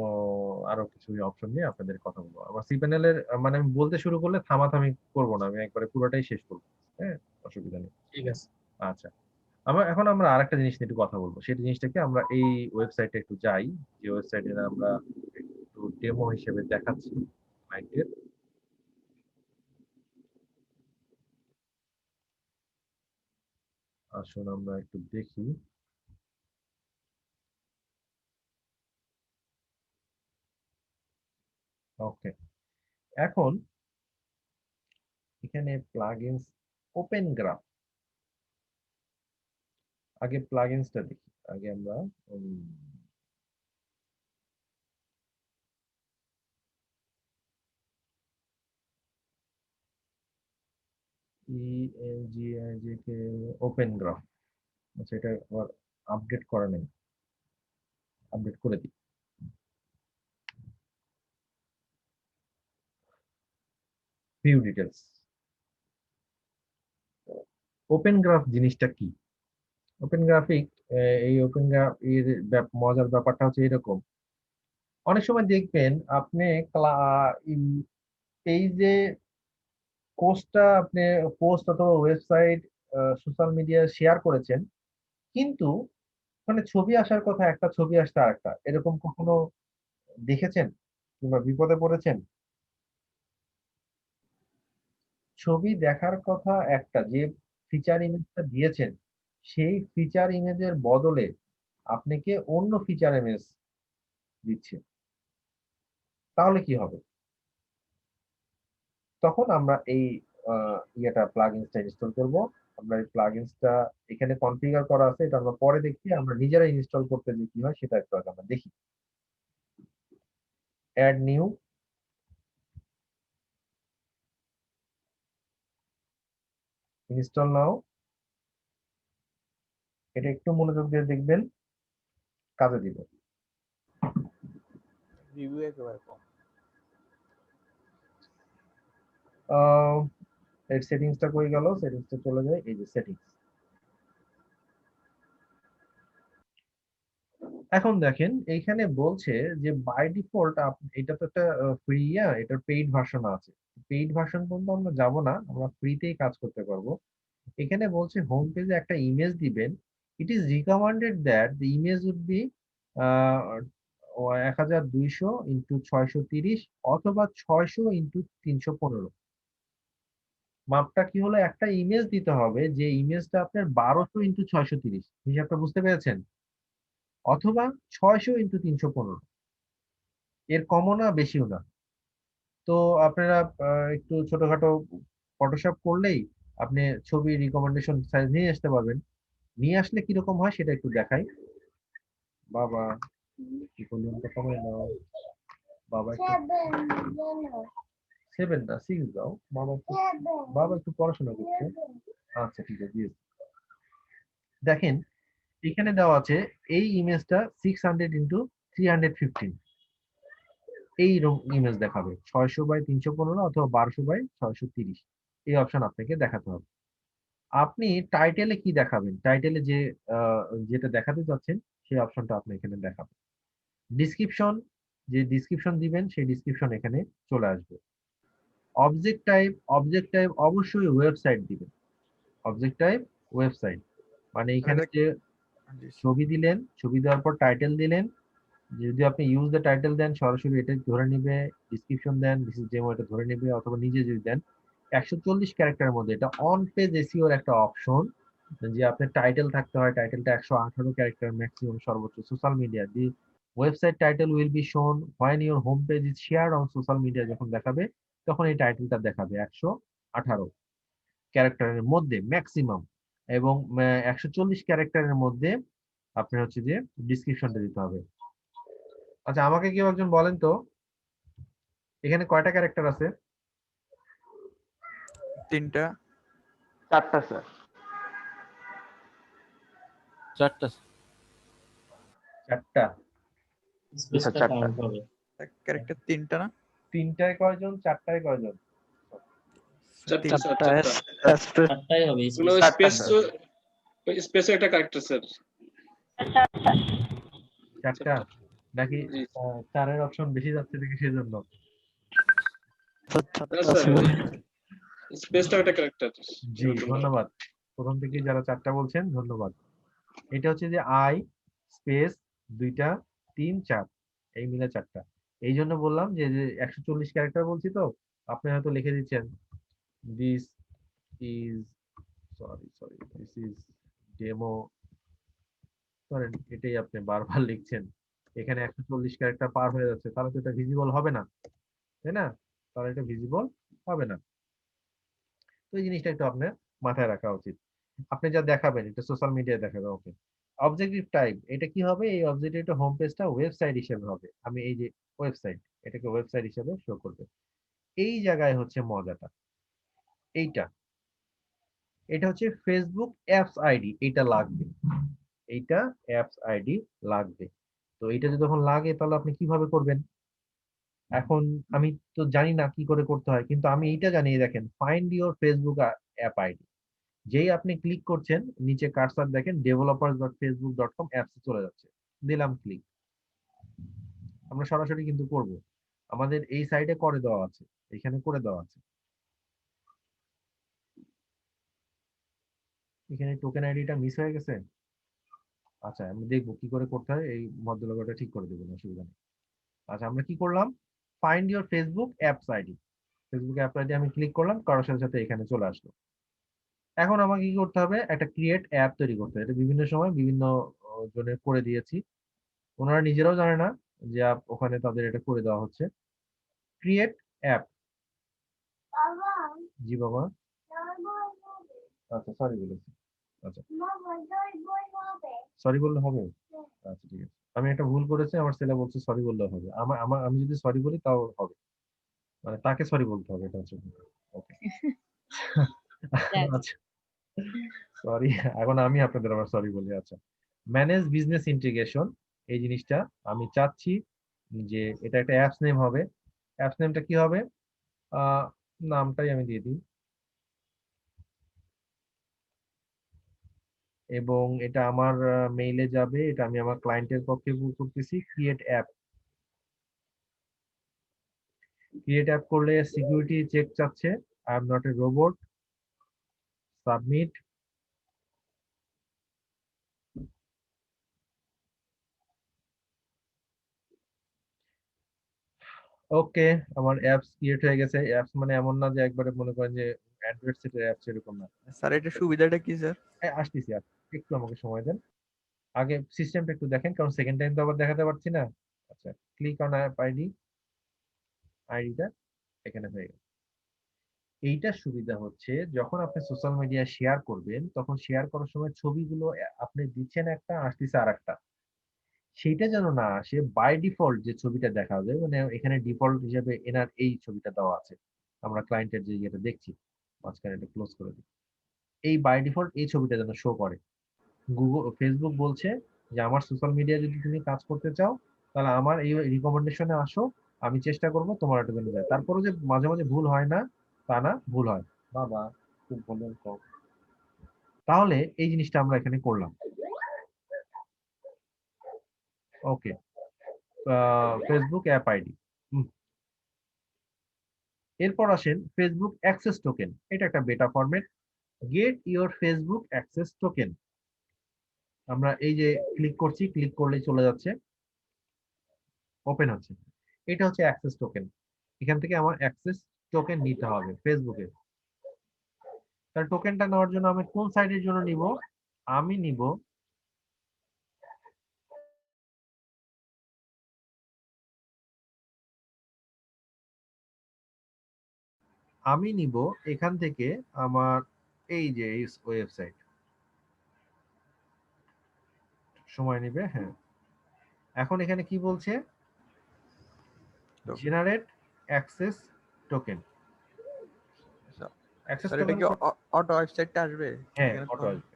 আরো কিছু অপশন নিয়ে আপনাদের কথা বলবো। আমার সি প্যানেলের মানে আমি বলতে শুরু করলে থামাথামি করবো না, আমি একবারে পুরোটাই শেষ করবো। হ্যাঁ, অসুবিধা নেই। ঠিক আছে। আচ্ছা, আমরা আরেকটা জিনিস নিয়ে একটু কথা বলবো, সেই জিনিসটাকে আমরা এই ওয়েবসাইটে একটু যাই, যে ওয়েবসাইটে আমরা একটু ডেমো হিসেবে দেখাচ্ছি ক্লায়েন্টের। আসুন আমরা একটু দেখি। ওকে, এখন এখানে প্লাগইনস, ওপেন গ্রাফ, আগে প্লাগইনসটা দেখি। আগে আমরা ইএনজিআইজেকে ওপেন গ্রাফ, আচ্ছা এটা আবার আপডেট করা নেই, আপডেট করে দিই। ভিউ ডিটেলস, ওপেন গ্রাফ জিনিসটা কি? ওপেন গ্রাফিক, এই ওপেন গ্রাফ এর মজার ব্যাপারটা হচ্ছে এরকম, অনেক সময় দেখবেন আপনি এই যে আপনি পোস্ট অথবা ওয়েবসাইট সোশ্যাল মিডিয়ায় শেয়ার করেছেন, কিন্তু মানে ছবি আসার কথা একটা, ছবি আসছে আরেকটা, এরকম কখনো দেখেছেন কিংবা বিপদে পড়েছেন? ছবি দেখার কথা একটা, যে ফিচার ইমেজটা দিয়েছেন সেই ফিচার ইমেজের বদলে আপনাকে অন্য ফিচার ইমেজ দিচ্ছে, তাহলে কি হবে? তখন আমরা এই প্লাগইনসটা ইনস্টল করব। আমরা এই প্লাগইনসটা এখানে কনফিগার করা আছে, এটা আমরা পরে দেখি। আমরা নিজেরাই ইনস্টল করতে যে কি হয় সেটা একটু আগে আমরা দেখি। Add new, install now. এটা একটু মনোযোগ দিয়ে দেখবেন, কাজে দিবে। রিভিউ একেবারে কম। এর সেটিংসটা কই গেল? সেটিংসটা চলে যায়, এই যে সেটিংস। এখন দেখেন এইখানে বলছে যে বাই ডিফল্ট এটা তো একটা ফ্রি, এটার পেইড ভার্সন আছে। পেইড ভার্সন পর্যন্ত আমরা যাব না, আমরা ফ্রিতেই কাজ করতে পারবো। এখানে বলছে হোম পেজে একটা ইমেজ দিবেন। It is recommended that the image would be 1200 into 630 অথবা 600 ইন্টু 315। মাপটা কি হলো? একটা ইমেজ দিতে হবে যে ইমেজটা আপনার 1200 ইন্টু 630, হিসাবটা বুঝতে পেরেছেন? অথবা 600 ইন্টু 315, এর কমও না বেশিও না। তো আপনারা একটু ছোটখাটো ফটোশপ করলেই আপনি ছবি রিকমেন্ডেশন সাইজ নিয়ে আসতে পারবেন। নিয়ে আসলে কিরকম হয় সেটা একটু দেখাই। বাবা কি ভলিউমটা কমাই দাও, বাবা একটু 7 না 6 দাও, বাবা একটু পড়াশোনা করছে। আচ্ছা ঠিক আছে, দিয়েছি। দেখেন এখানে দেওয়া আছে এই ইমেজটা 600 ইন্টু 315, এই ইমেজ দেখাবে 600 বাই 315 অথবা 1200 বাই 630। এই অপশন আপনাকে দেখাতে হবে। আপনি টাইটেলে কি দেখাবেন? টাইটেলে যে যেটা দেখাতে চাচ্ছেন সেই অপশনটা আপনি এখানে দেখাবেন। ডিসক্রিপশন, যে ডিসক্রিপশন দিবেন সেই ডিসক্রিপশন এখানে চলে আসবে। অবজেক্ট টাইপ অবশ্যই ওয়েবসাইট দিবেন। অবজেক্ট টাইপ ওয়েবসাইট, মানে এখানে যে ছবি দিলেন, ছবি দেওয়ার পর টাইটেল দিলেন, যদি আপনি ইউজ দ্য টাইটেল দেন সরাসরি এটা ধরে নিবে। Description then this is demo, এটা ধরে নিবে। অথবা নিজে যদি দেন 140 ক্যারেক্টারের মধ্যে, এটা অন পেজ এসইও এর একটা অপশন, যে আপনার টাইটেল থাকতে হয়। টাইটেলটা 118 ক্যারেক্টার ম্যাক্সিমাম সর্বোচ্চ। Social media, the website title will be শোন when your home page is shared on social media. যখন দেখাবে তখন এই টাইটেলটা দেখাবে 118 ক্যারেক্টারের মধ্যে ম্যাক্সিমাম, এবং 140 ক্যারেক্টারের মধ্যে আপনার হচ্ছে যে ডিসক্রিপশনটা দিতে হবে। আচ্ছা আমাকে কেউ একজন বলেন তো এখানে কয়টা ক্যারেক্টার আছে? 3টা। 4টা স্যার। 4টা। 4টা। স্পেসটা 4টা। কাউন্ট হবে। ক্যারেক্টার 3টা না? 3টায় কয়জন, 4টায় কয়জন? 4টা স্যার, 3টা 4টা। 4টাই হবে। এগুলো স্পেস, স্পেসে একটা ক্যারেক্টার স্যার। 4টা নাকি জি 4-এর অপশন বেশি যাচ্ছে দেখি সেজন্য? না স্যার, স্পেসটা একটা ক্যারেক্টার। জি ধন্যবাদ। প্রথম থেকে যারা 4টা বলছেন ধন্যবাদ। এটা হচ্ছে যে আই স্পেস 2টা 3 4, এই মিলে 4টা। এই জন্য বললাম যে 140 ক্যারেক্টার বলছি, তো আপনি হয়তো লিখে দিচ্ছেন this is this is demo, ধরেন এটাই আপনি বারবার লিখছেন। এখানে 140 ক্যারেক্টার পার হয়ে যাচ্ছে, তাহলে তো এটা ভিজিবল হবে না, তাই না? তাহলে এটা ভিজিবল হবে না। তো এই জিনিসটা একটু আপনার মাথায় রাখা উচিত। আপনি যা দেখাবেন এটা সোশ্যাল মিডিয়ায় দেখাবেন। ওকে, অবজেক্টিভ টাইপ এটা কি হবে? এই অবজেক্টিভটা হোম পেজটা ওয়েবসাইট হিসেবে হবে। আমি এই যে ওয়েবসাইট, এটাকে ওয়েবসাইট হিসেবে শো করবে। এই জায়গায় হচ্ছে মজাটা, এইটা এটা হচ্ছে ফেসবুক অ্যাপস আইডি, এটা লাগবে। এইটা অ্যাপস আইডি লাগবে। তো এটা যদি যখন লাগে তাহলে আপনি কিভাবে করবেন? এখন আমি তো জানি না কি করে করতে হয়, কিন্তু আমি এইটা জানি। দেখেন find your Facebook app ID, যেই আপনি ক্লিক করছেন নিচে কার্সার দেখেন developers.facebook.com অ্যাপসে চলে যাচ্ছে। দিলাম ক্লিক। আমরা সরাসরি কিন্তু করব। আমাদের এই সাইডে করে দেওয়া আছে, এখানে করে দেওয়া আছে। এখানে টোকেন আইডিটা মিস হয়ে গেছে। আচ্ছা, আমি দেখবো কি করে করতে হয়, এই ভদ্রলোকটা ঠিক করে দেবেন, অসুবিধা নেই। আচ্ছা, আমরা কি করলাম, find your Facebook apps ID. Facebook app ID আমি ক্লিক করলাম, করার সাথে সাথে এখানে চলে আসলো। এখন আমাকে কি করতে হবে, একটা ক্রিয়েট অ্যাপ তৈরি করতে হবে। এটা বিভিন্ন সময় বিভিন্ন জনের করে দিয়েছি, ওনারা নিজেরাও জানে না যে ওখানে তাদের এটা করে দেওয়া হচ্ছে। Create app. জি বাবা। আচ্ছা, সরি বলেছি। আচ্ছা, সরি বললে হবে? আচ্ছা, ঠিক আছে। আমি একটা ভুল করেছি, আমার ছেলে বলছে সরি বললে হবে। আমি যদি সরি বলি তাও হবে, মানে তাকে সরি বলতে হবে, এটা হচ্ছে। ওকে। আচ্ছা, সরি। এখন আমি আপনাদের আবার সরি বলি। আচ্ছা, ম্যানেজ বিজনেস ইন্টিগ্রেশন, এই জিনিসটা আমি চাচ্ছি যে এটা একটা অ্যাপস নেম হবে। অ্যাপস নেমটা কি হবে, আহ নামটাই আমি দিয়ে দিই, এবং এটা আমার মেইলে যাবে। এটা আমি আমার ক্লায়েন্টের পক্ষে করতেছি। Create app. ক্রিয়েট অ্যাপ করলে সিকিউরিটি চেক চাচ্ছে, I am not a robot. Submit. Okay, আমার অ্যাপস ক্রিয়েট হয়ে গেছে। অ্যাপস মানে এমন না যে একবারে মনে করেন যে অ্যান্ড্রয়েড সেটের অ্যাপস, এরকম না। স্যার এটা সুবিধাটা কি স্যার? আসতেছি, একটু আমাকে সময় দেন। আগে সিস্টেমটা একটু দেখেন, কারণ সেকেন্ড টাইম তো আবার দেখাতে পারছি না। আচ্ছা, ক্লিক অন অ্যাপ আইডি। আইডিটা এখানে হয়ে গেল। এইটার সুবিধা হচ্ছে, যখন আপনি সোশ্যাল মিডিয়া শেয়ার করবেন, তখন শেয়ার করার সময় ছবিগুলো আপনি দিচ্ছেন একটা, আসতেছে আর একটা, সেইটা যেন না আসে বাই ডিফল্ট যে ছবিটা দেখা যায়। মানে এখানে ডিফল্ট হিসেবে এনার এই ছবিটা দেওয়া আছে, আমরা ক্লায়েন্টের যে ইয়েটা দেখছি, মাঝখানে এটা ক্লোজ করে দিই। এই বাই ডিফল্ট এই ছবিটা যেন শো করে। ফেসবুক বলছে যে আমার সোশ্যাল মিডিয়া যদি তুমি কাজ করতে চাও, তাহলে আমার এই রিকমেন্ডেশনে আসো, আমি চেষ্টা করব তোমার এটা জন্য যায়। তারপরে যে মাঝে মাঝে ভুল হয় না তা না, ভুল হয়। বাবা খুব বললেন কম। তাহলে এই জিনিসটা আমরা এখানে করলাম। ওকে, ফেসবুক অ্যাপ আইডি। এরপর আসেন ফেসবুক অ্যাক্সেস টোকেন। এটা একটা বেটা format. Gate your Facebook access token. আমরা এই যে ক্লিক করছি, ক্লিক করলেই চলে যাচ্ছে, ওপেন হচ্ছে। এটা হচ্ছে অ্যাক্সেস টোকেন। এখান থেকে আমার অ্যাক্সেস টোকেন নিতে হবে ফেসবুকে। তার টোকেনটা নেওয়ার জন্য আমি কোন সাইটের জন্য নিব, আমি নিব এখান থেকে আমার এই যে ওয়েবসাইট। সময় নেবে, হ্যাঁ। এখন এখানে কি বলছে, generate access token. Access sir এটা টোকেন, কি অটো ওয়েবসাইটটা আসবে? হ্যাঁ এখানে অটো আসবে।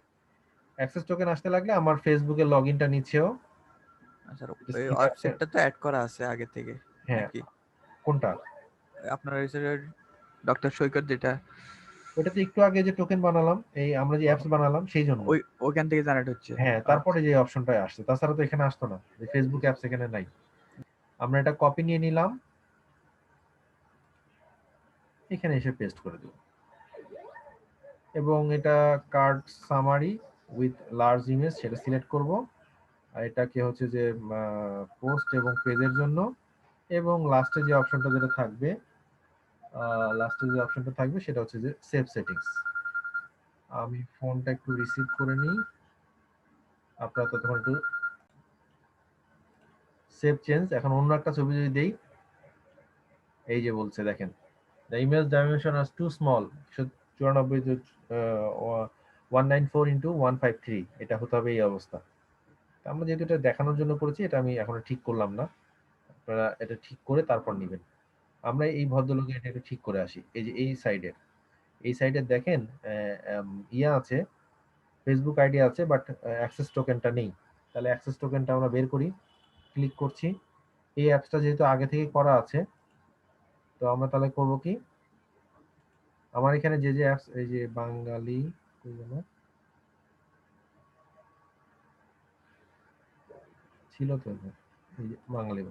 অ্যাক্সেস টোকেন আসতে লাগলে আমার ফেসবুকের লগইনটা নিচ্ছেও। স্যার এই ওয়েবসাইটটা তো অ্যাড করা আছে আগে থেকে হ্যাঁ, নাকি? কোনটা? আপনার ডক্টর সৈকত যেটা, ওটাতে একটু আগে যে টোকেন বানালাম, এই আমরা যে অ্যাপস বানালাম সেই জন্য। ওইখান থেকে জেনারেট হচ্ছে। হ্যাঁ, তারপরে যে অপশনটা আসছে, তাছাড়া তো এখানে আসতো না, যে ফেসবুক অ্যাপস এখানে নাই। আমরা এটা কপি নিয়ে নিলাম, এখানে এসে পেস্ট করে দেব, এবং এটা card summary with large image সেটা সিলেক্ট করব। আর এটাকে হচ্ছে যে পোস্ট এবং পেজের জন্য, এবং লাস্টে যে অপশনটা যেটা থাকবে, সেটা হচ্ছে যে সেভ সেটিংস। আমি ফোনটা একটু রিসিভ করে নিই, আপনারা ততক্ষণ একটু সেভ চেঞ্জ। এখন অন্য একটা ছবি যদি দেই, এই যে বলছে দেখেন, the image dimension us to small, 94 194 into 153, এটা হতে হবে এই অবস্থা। আমরা যেহেতু এটা দেখানোর জন্য করেছি, এটা আমি এখনো ঠিক করলাম না, আপনারা এটা ঠিক করে তারপর নেবেন। আমরা এই ভদ্রলোকে এটা একটু ঠিক করে আসি। এই যে এই সাইডে দেখেন ইয়া আছে, ফেসবুক আইডি আছে, বাট অ্যাক্সেস টোকেনটা নেই। তাহলে অ্যাক্সেস টোকেনটা আমরা বের করি, ক্লিক করছি। এই অ্যাপসটা যেহেতু আগে থেকে করা আছে, তো আমরা তাহলে করব কি, আমার এখানে যে যে অ্যাপস, এই যে বাঙালি ছিল তো, এই যে বাঙালি,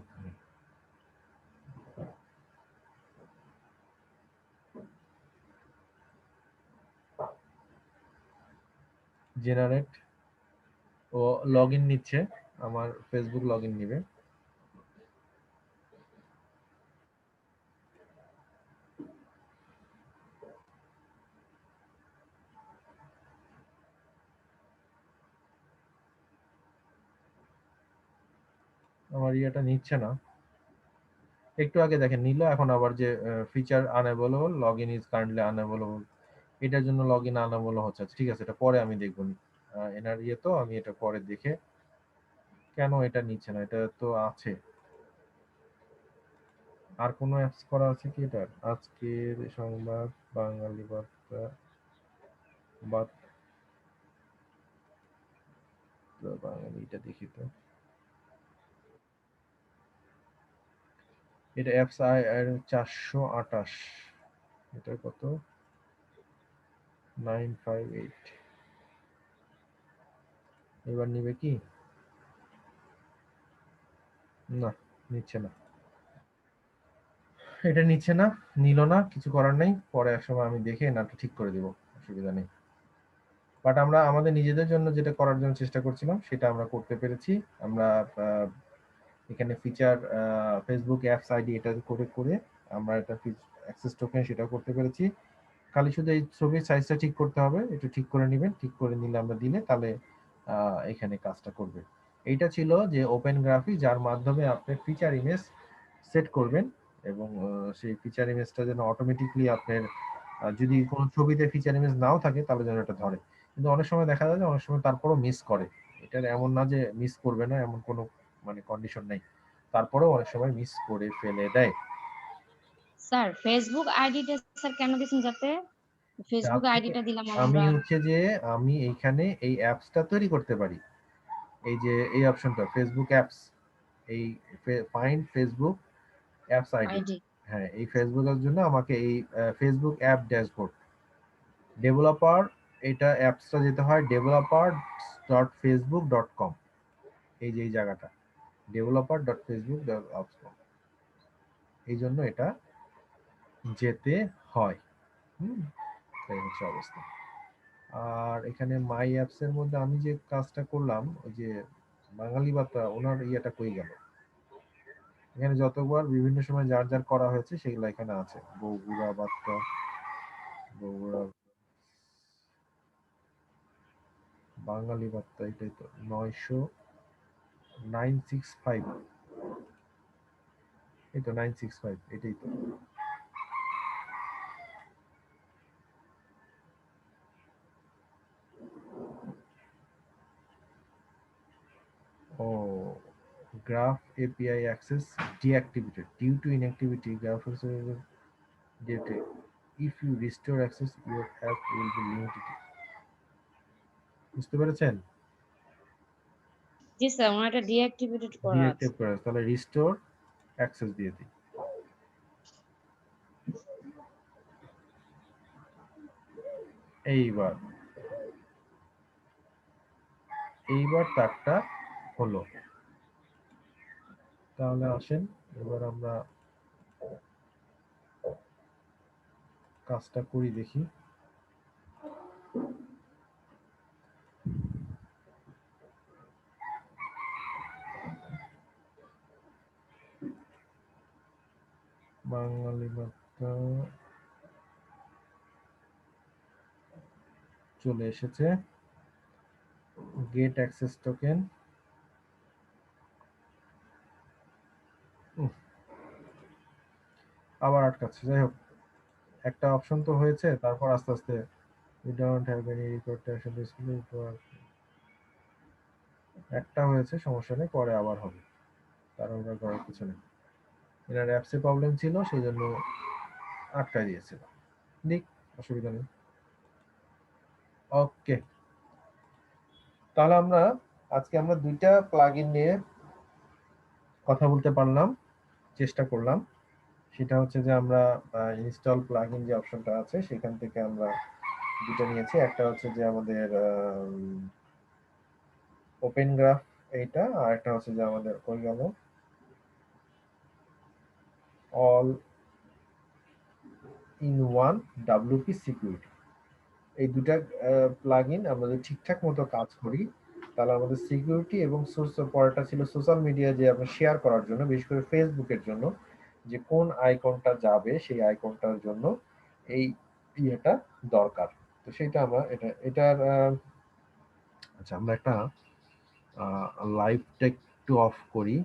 জেনারেট ও লগ ইন নিচ্ছে, আমার ফেসবুক লগ ইন নিবে। আমার ইয়েটা নিচ্ছে না, একটু আগে দেখেন নিল, এখন আবার যে feature unavailable, log in is currently unavailable, এটার জন্য লগ ইন আনএভেলেবল হচ্ছে। আচ্ছা, ঠিক আছে, এটা পরে আমি দেখবো। এনার ইয়ে তো আমি এটা পরে দেখে, কেন এটা নিচ্ছে না, এটা তো আছে। আর কোনো অ্যাপস করা আছে কি এটার? আজকের সংবাদ, বাঙালি বার্তা, বাঙালি, এটা দেখি তো। এটা অ্যাপস আই 428, এটা কত? 958। এবার নিবে কি? না, নিচ্ছে না, এটা নিচ্ছে না, নিল না, কিছু করার নেই, পরে একসময় আমি দেখে নাটটা ঠিক করে দিব, অসুবিধা নেই। বাট আমরা আমাদের নিজেদের জন্য যেটা করার জন্য চেষ্টা করছিলাম সেটা আমরা করতে পেরেছি। আমরা এখানে ফিচার ফেসবুক অ্যাপস আইডি এটা করে করে আমরা এটা অ্যাক্সেস টোকেন সেটা করতে পেরেছি। খালি শুধু এই ছবির সাইজটা ঠিক করতে হবে, একটু ঠিক করে নেবেন, ঠিক করে নিলে আমরা দিলে তাহলে এখানে কাজটা করবে। এইটা ছিল যে ওপেন গ্রাফি, যার মাধ্যমে আপনি ফিচার ইমেজ সেট করবেন এবং সেই ফিচার ইমেজটা যেন অটোমেটিকলি আপনার যদি কোনো ছবিতে ফিচার ইমেজ নাও থাকে তাহলে যেন এটা ধরে। কিন্তু অনেক সময় দেখা যায় যে অনেক সময় তারপরও মিস করে। এটার এমন না যে মিস করবে না, এমন কোনো মানে কন্ডিশন নাই, তারপরেও অনেক সময় মিস করে ফেলে দেয়। স্যার ফেসবুক আইডিটা স্যার কেন দিয়েছেন? যাতে ফেসবুক যাতে আইডিটা দিলাম আমি আমরা। হচ্ছে যে আমি এইখানে এই অ্যাপসটা তৈরি করতে পারি, এই যে এই অপশনটা ফেসবুক অ্যাপস, এই find Facebook apps ID. ID হ্যাঁ, এই ফেসবুকের জন্য আমাকে এই ফেসবুক অ্যাপ ড্যাশবোর্ড ডেভেলপার, এটা অ্যাপসটা যেতে হয় developers.facebook.com, এই যে এই জায়গাটা developer.facebook.com, এই জন্য এটা যেতে হয়। এই হচ্ছে অবস্থা। আর এখানে মাই অ্যাপস এর মধ্যে আমি যে কাজটা করলাম, ওই যে বাঙালি বার্তা, ওনার ইয়েটা কই গেল? এখানে যতবার বিভিন্ন সময় যার যার করা হয়েছে সেগুলো এখানে আছে। বগুড়া বার্তা, বগুড়া বাঙালি বার্তা, এটাই তো 965, এই তো 965, এটাই তো। ও, graph API access deactivated due to inactivity, graph server data. If you restore access, your app will be limited. বুঝতে পেরেছেন? জি স্যার, ওনার এটা ডিঅ্যাক্টিভেটেড করা আছে। ডিঅ্যাক্টিভ করে, তাহলে রিস্টোর অ্যাক্সেস দিয়ে দিই। এইবার তারটা হলো। তাহলে আসেন এবার আমরা কাজটা করি দেখি। বাঙালি বার্তা চলে এসেছে, গেট অ্যাক্সেস টোকেন। আবার আটকাচ্ছে, যাই হোক একটা অপশন তো হয়েছে, তারপর আস্তে আস্তে we don't have any record action display, একটা হয়েছে, সমস্যা নেই, পরে আবার হবে, তার ওটা করার কিছু নেই। এনার অ্যাপসে প্রবলেম ছিল সেই জন্য আটকায় দিয়েছিল, ঠিক, অসুবিধা নেই। ওকে, তাহলে আজকে আমরা দুইটা প্লাগইন নিয়ে কথা বলতে পারলাম, চেষ্টা করলাম। সেটা হচ্ছে যে আমরা ইনস্টল প্লাগইন যে অপশনটা আছে সেখান থেকে আমরা দুটো নিয়েছি। একটা হচ্ছে যে আমাদের ওপেন গ্রাফ এইটা, আর একটা হচ্ছে যে আমাদের কই গেল, all in one WP security, এই দুটা প্লাগইন আমরা যদি ঠিকঠাক মতো কাজ করি তাহলে আমাদের সিকিউরিটি এবং পরেরটা ছিল সোশ্যাল মিডিয়া যে আমরা শেয়ার করার জন্য, বিশেষ করে ফেসবুকের জন্য, যে কোন আইকনটা যাবে সেই আইকনটার জন্য এই ইয়েটা দরকার। তো সেটা আমরা এটার আচ্ছা আমরা একটা লাইভটা একটু অফ করি।